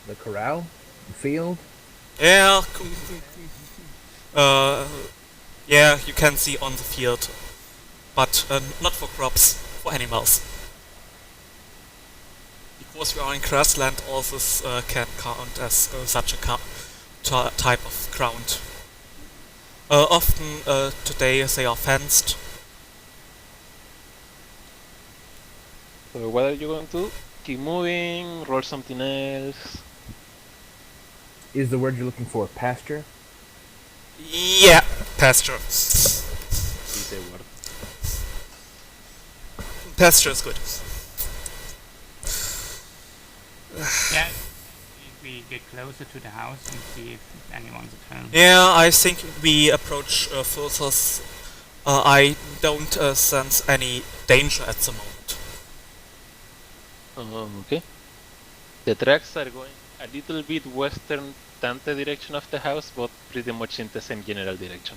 The corral? The field? Yeah, yeah, you can see on the field, but not for crops, for animals. Because we are in grassland, all this can count as such a type of ground. Often today they are fenced. So what are you going to do? Keep moving, roll something else. Is the word you're looking for pasture? Yeah, pasture. Is the word. Pasture is good. Yeah, we get closer to the house and see if anyone's at home. Yeah, I think we approach further. I don't sense any danger at the moment. Okay. The tracks are going a little bit western than the direction of the house, but pretty much in the same general direction.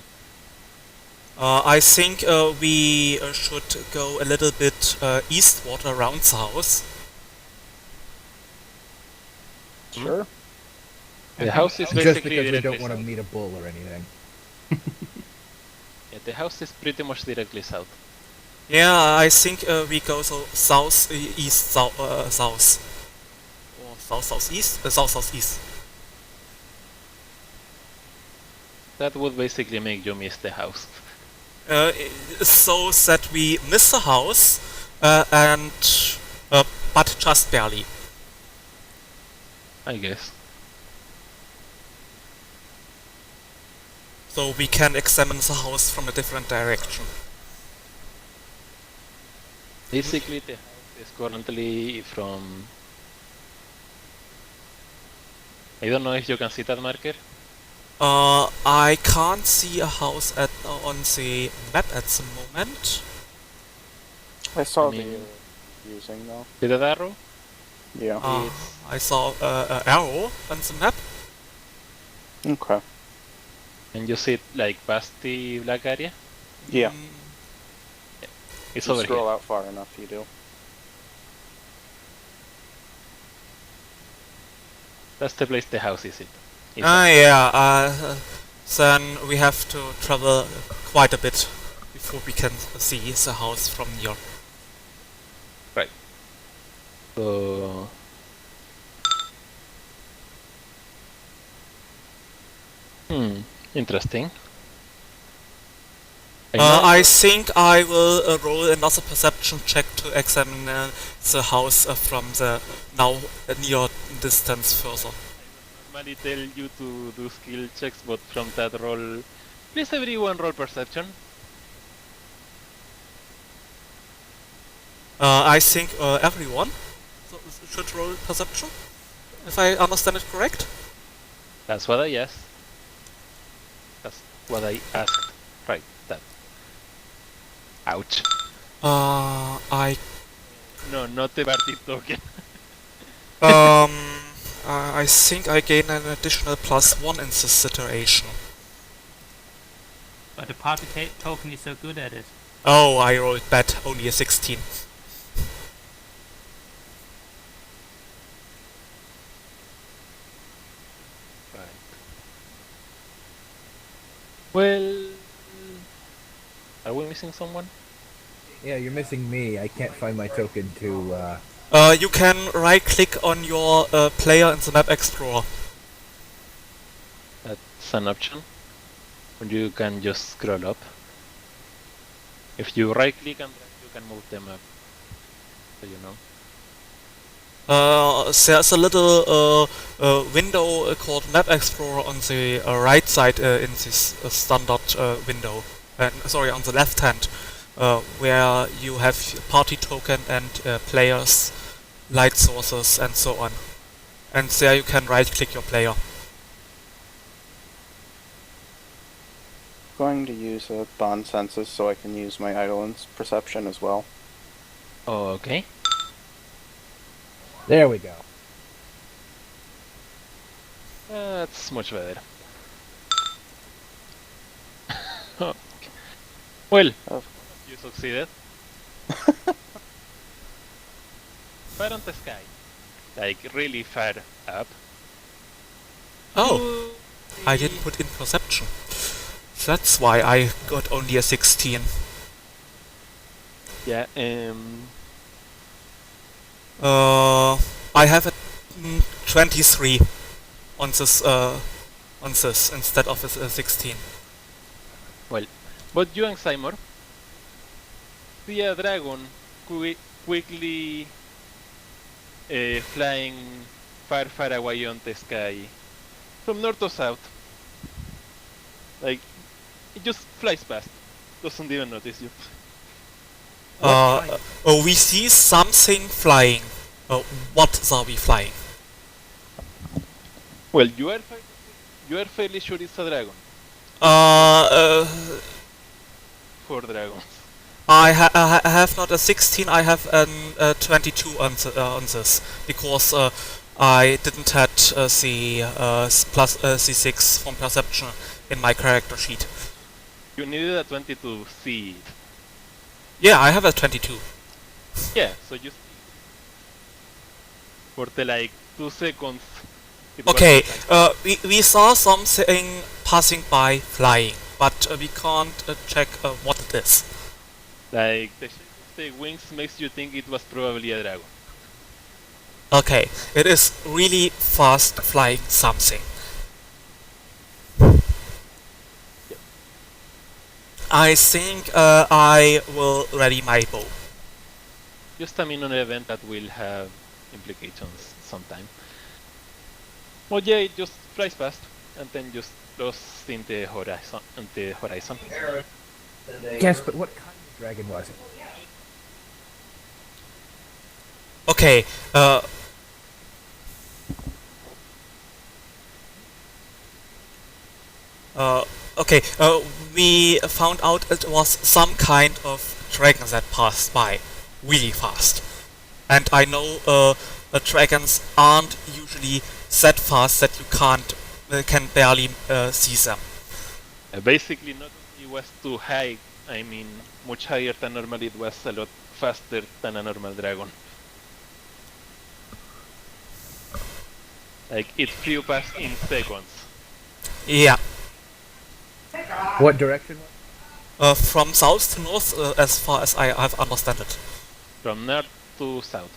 I think we should go a little bit eastward around the house. Sure. The house is Just basically because we directly don't want to south. meet a bull or anything. Yeah, the house is pretty much directly south. Yeah, I think we go so south, east, south, or southeast, southeast. That would basically make you miss the house. So that we miss the house, but just barely. I guess. So we can examine the house from a different direction. Basically, the house is currently from... I don't know if you can see that marker. I can't see a house on the map at the moment. I saw I mean- the using though. See that arrow? Yeah. I saw an arrow on the map. Okay. And you see it like past the black area? Yeah. It's If you over scroll here. out far enough, you do. That's the place the house is. Yeah. Then we have to travel quite a bit before we can see the house from near. Right. So interesting. I think I will roll another perception check to examine the house from the now near distance further. Normally tell you to do skill checks, but from that roll, please everyone roll perception. I think everyone should roll perception, if I understand it correct. That's what I asked. That's what I asked. Right, that. Ouch. I No, not the party token. I think I gain an additional +1 in this situation. But the party token is so good at it. Oh, I rolled bad, only a 16. Right. Well, are we missing someone? Yeah, you're missing me. I can't find my token to. You can right-click on your player in the map explorer. That's an option. Or you can just scroll up. If you right click and drag, you can move them up. So you know. There's a little window called Map Explorer on the right side in this standard window. Sorry, on the left hand, where you have party token and players, light sources, and so on. And there you can right-click your player. Going to use a bond census so I can use my Eidolon's perception as well. Oh, okay. There we go. That's much better. Okay. Well, you succeeded. Far on the sky. Like really far up. Oh, I didn't put in perception. That's why I got only a 16. Yeah, I have a 23 on this instead of a 16. well, but you and Seymour see a dragon quickly flying far, far away on the sky from north to south. Like, it just flies past, doesn't even notice you. We see something flying. What are we flying? Well, you are fairly sure it's a dragon. For dragons. I have not a 16, I have a 22 on this, because I didn't have the plus C6 from perception in my character sheet. You needed a 20 to see it. Yeah, I have a 22. Yeah, so you for the like 2 seconds. Okay, we saw something passing by flying, but we can't check what it is. Like the shape of the wings makes you think it was probably a dragon. Okay, it is really fast flying something. Yep. I think I will ready my bow. Just a minor event that will have implications sometime. Well, yeah, it just flies past and then just lost in the horizon. Yes, but what kind of dragon was it? Okay, we found out it was some kind of dragon that passed by really fast. And I know dragons aren't usually that fast that you can barely see them. Basically, not only was too high, I mean, much higher than normal, it was a lot faster than a normal dragon. Like, it flew past in seconds. Yeah. What direction? From south to north, as far as I have understood it. From north to south.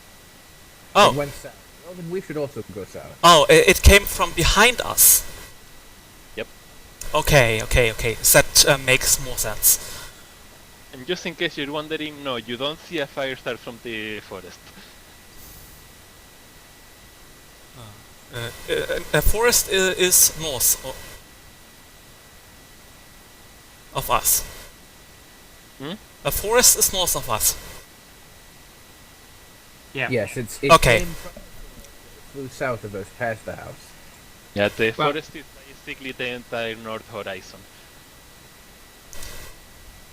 Oh. It went south. Well, then we should also go south. Oh, it came from behind us. Yep. Okay. That makes more sense. And just in case you're wondering, no, you don't see a fire start from the forest. A forest is north of us. A forest is north of us. Yeah. Yes, it Okay. came from, flew south of us past the house. Yeah, the forest is basically the entire north horizon.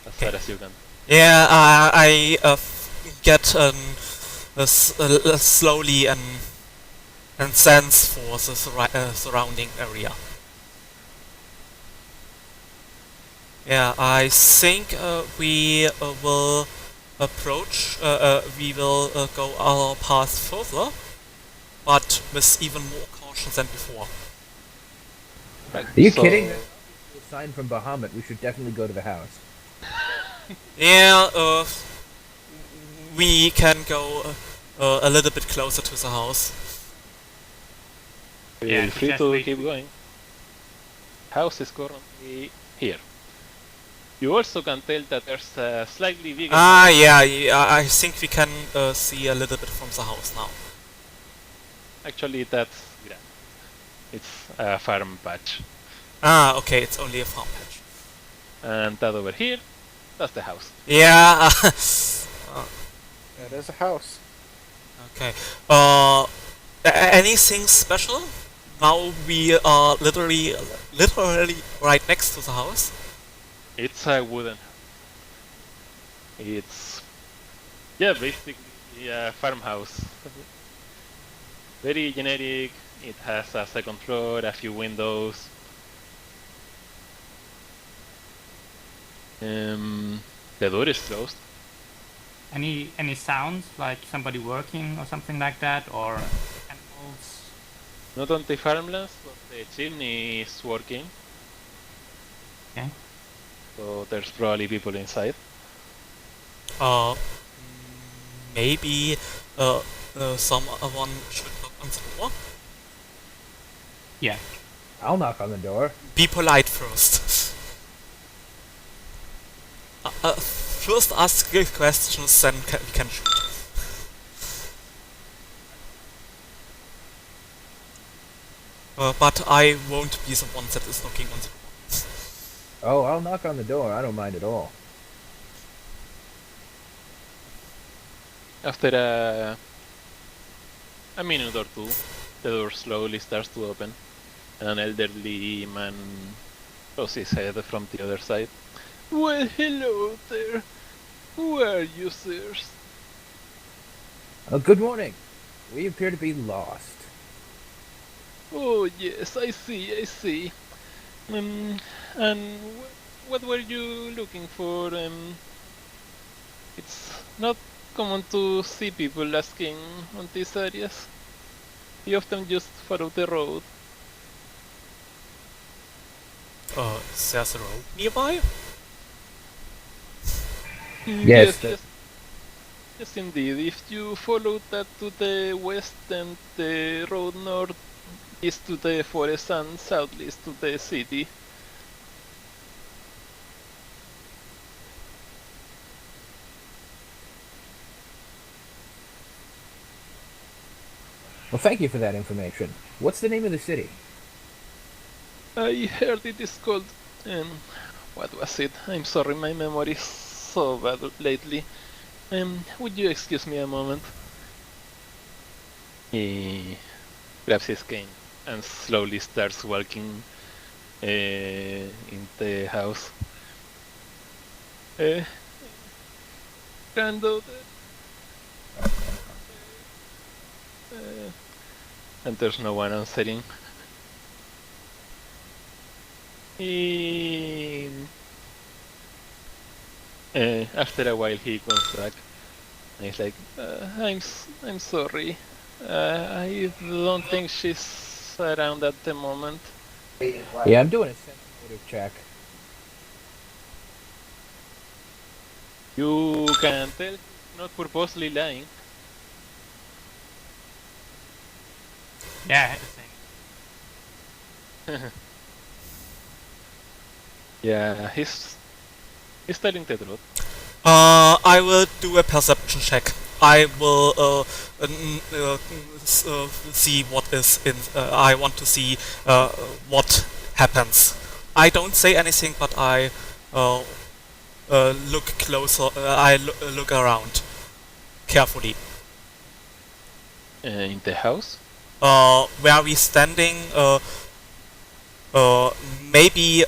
As far as you can. Yeah, I get slowly and sense for the surrounding area. Yeah, I think we will approach. We will go our path further, but with even more caution than before. Right, Are you so- kidding? That's a sign from Bahamut. We should definitely go to the house. Yeah, we can go a little bit closer to the house. Yeah, Feel free just to wait. keep going. House is currently here. You also can tell that there's a slightly bigger Yeah, I think we can see a little bit from the house now. Actually, that's grand. It's a farm patch. Okay, it's only a farm patch. And that over here, that's the house. Yeah, It is a house. okay. Anything special? Now we are literally right next to the house. It's a wooden. It's basically a farmhouse. Very generic. It has a second floor, a few windows. The door is closed. Any sounds like somebody working or something like that, or animals? Not on the farmlands, but the chimney is working. Okay. So there's probably people inside. Maybe someone should knock on the door. Yeah. I'll knock on the door. Be polite first. First ask good questions, then we can shoot. But I won't be the one that is knocking on the door. Oh, I'll knock on the door. I don't mind at all. After a minute or two, the door slowly starts to open. An elderly man shows his head from the other side. Well, hello there. Who are you, sirs? Good morning. We appear to be lost. Oh, yes, I see. And what were you looking for? It's not common to see people asking on these areas. We often just follow the road. There's a road nearby? Yes, Yes, indeed. If you follow that to the west, and the road north is to the forest and south is to the city. Well, thank you for that information. What's the name of the city? I heard it is called. What was it? I'm sorry, my memory is so bad lately. Would you excuse me a moment? He grabs his cane and slowly starts walking in the house. Granddaughter, And there's no one answering. After a while, he comes back. And he's like, I'm sorry. I don't think she's around at the moment. Yeah, I'm doing a sense motive check. You can tell not purposely lying. Yeah, I had the same. Yeah, he's telling the truth. I will do a perception check. I will see what is in. I want to see what happens. I don't say anything, but I look closer. I look around carefully. In the house? Where we standing? Maybe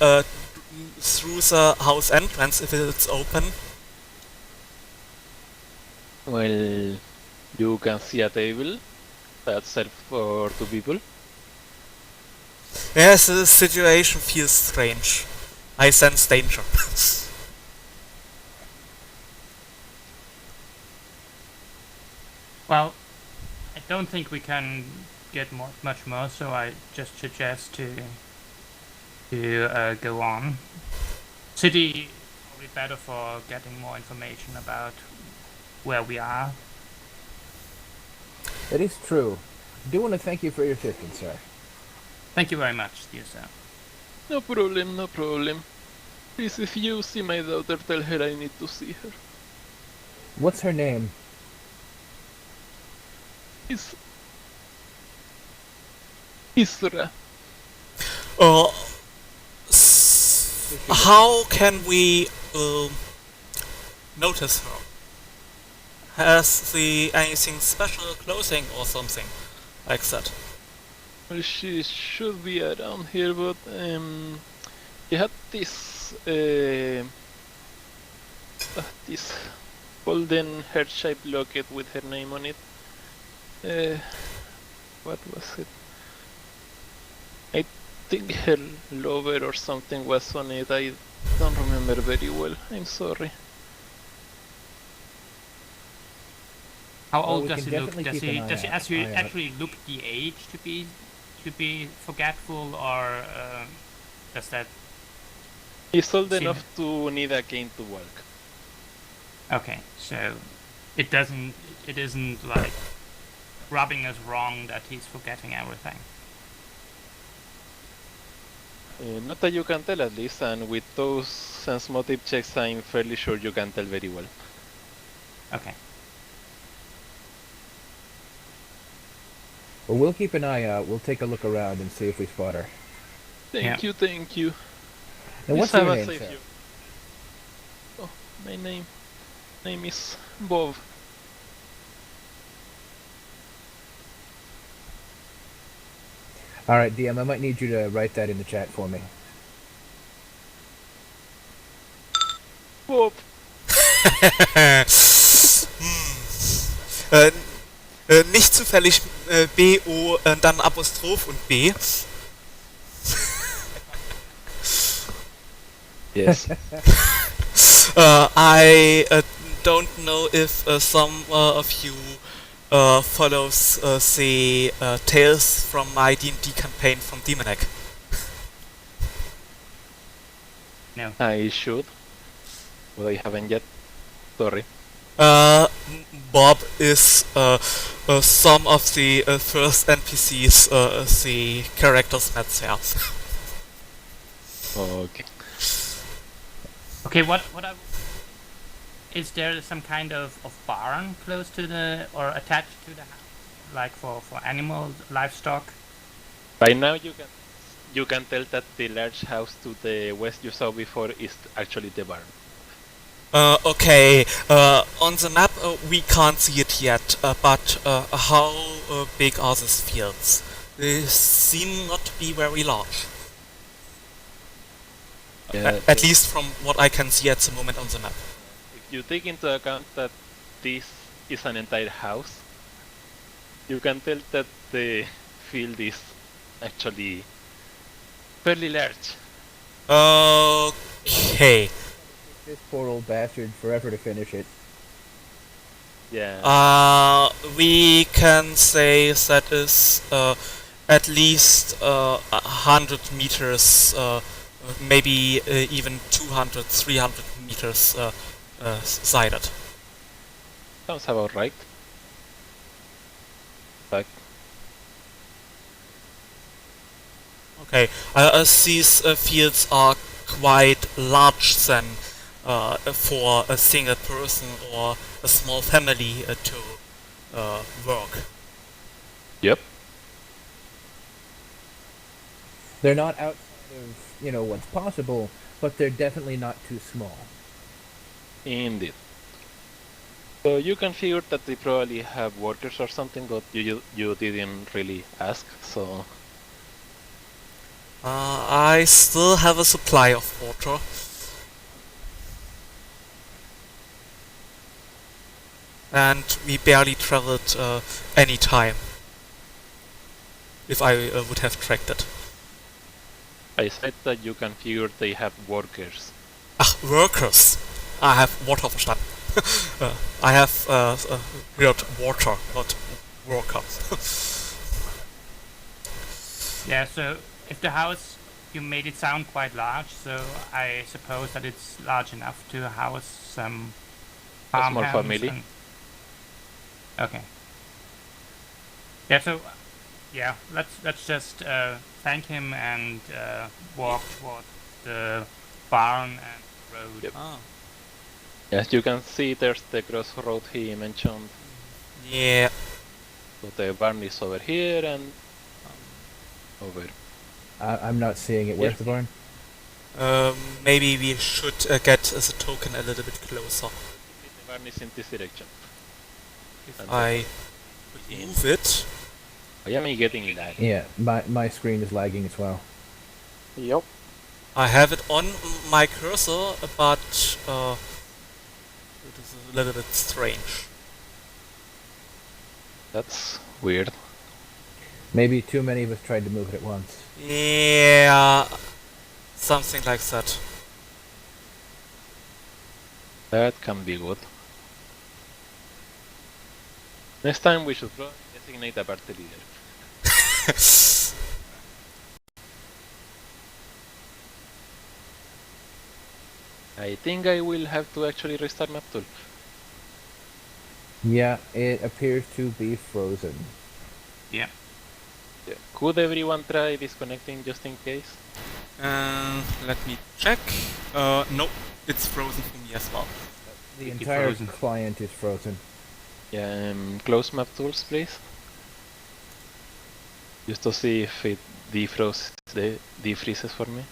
through the house entrance if it's open. Well, you can see a table that's served for 2 people. Yes, the situation feels strange. I sense danger. Well, I don't think we can get much more, so I just suggest to go on. City is probably better for getting more information about where we are. That is true. I do want to thank you for your assistance, sir. Thank you very much, dear sir. No problem, no problem. Please, if you see my daughter, tell her I need to see her. What's her name? Isra. How can we notice her? Has she anything special clothing or something like that? Well, she should be around here, but she had this this golden heart-shaped locket with her name on it. What was it? I think her lover or something was on it. I don't remember very well. I'm sorry. How Well, old we does can he look? definitely Does keep he an does he eye out. actually look the age to be forgetful, or does that? He's old See enough to need a cane to walk. Okay, so it isn't like rubbing us wrong that he's forgetting everything. Not that you can tell at least, and with those sense motive checks, I'm fairly sure you can tell very well. Okay. Well, we'll keep an eye out. We'll take a look around and see if we spot her. Thank you. And what's Please your have a name, safe sir? view. Oh, my name is Bob. All right, DM, I might need you to write that in the chat for me. Bob. Nicht zufällig B-O, dann Apostroph und B. Yes. I don't know if some of you follows the tales from my D&D campaign from Demonac. No. I should. But I haven't yet. Sorry. Bob is some of the first NPCs the characters met there. Okay. Okay, what is there some kind of barn close to the or attached to the house, like for animals, livestock? By now you can tell that the large house to the west you saw before is actually the barn. Okay, on the map we can't see it yet, but how big are these fields? They seem not to be very large. Yeah, At least from what I can see at the moment on the map. If you take into account that this is an entire house, You can tell that the field is actually fairly large. Okay. This poor old bastard forever to finish it. Yeah. We can say that is at least 100 meters, maybe even 200, 300 meters sided. Sounds about right. Like, Okay, these fields are quite large then for a single person or a small family to work. yep. They're not outside of, what's possible, but they're definitely not too small. Indeed. So you can figure that they probably have workers or something, but you didn't really ask, so... I still have a supply of water. And we barely traveled any time. If I would have tracked it. I said that you can figure they have workers. Ach, workers. I have water verstanden. I have heard water, not worker. Yeah, so if the house, you made it sound quite large, so I suppose that it's large enough to house some A small farmhands family. and... Okay. Yeah, so yeah, let's just thank him and walk toward the barn and road. Yep. Ah. As you can see, there's the crossroad he mentioned. Yeah. So the barn is over here and over. I'm not seeing it. Where's the barn? Maybe we should get the token a little bit closer. The barn is in this direction. If And I move it. I am getting lag. Yeah, my screen is lagging as well. Yep. I have it on my cursor, but it is a little bit strange. That's weird. Maybe too many of us tried to move it at once. Yeah, something like that. That can be good. Next time we should probably designate a party leader. I think I will have to actually restart map tool. Yeah, it appears to be frozen. Yeah. Yeah. Could everyone try disconnecting just in case? Let me check. No, it's frozen for me as well. The Keep entire frozen. client is frozen. Yeah, close map tools, please. Just to see if it defreezes for me.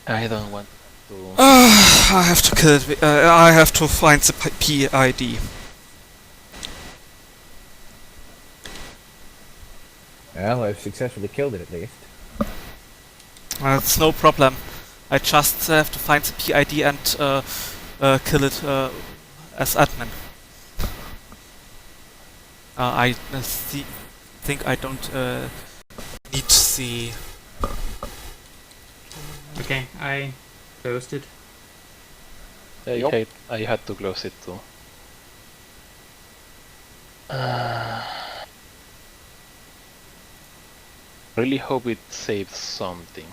I don't want to. I have to kill it. I have to find the PID. Well, I've successfully killed it at least. It's no problem. I just have to find the PID and kill it as admin. I think I don't need the... Okay, I closed it. I had to close it too. Really hope it saves something.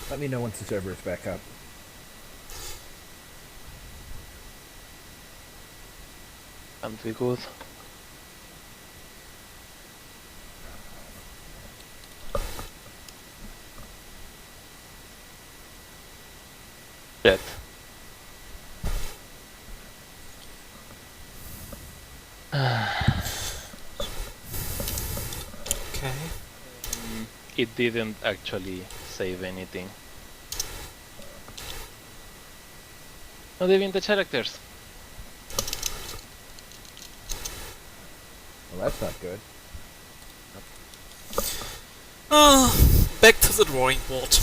Let me know once the server is back up. And we good. Dead. it didn't actually save anything. Not even the characters. Well, that's not good. Back to the drawing board.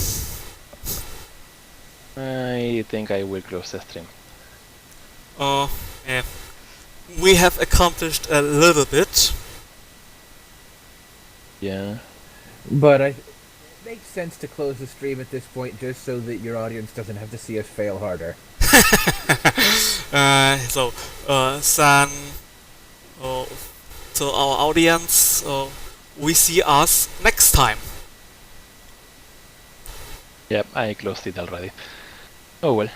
I think I will close the stream. Yeah. We have accomplished a little bit. Yeah. But it makes sense to close the stream at this point just so that your audience doesn't have to see us fail harder. So, then, to our audience, we see us next time. Yep, I closed it already. Oh well.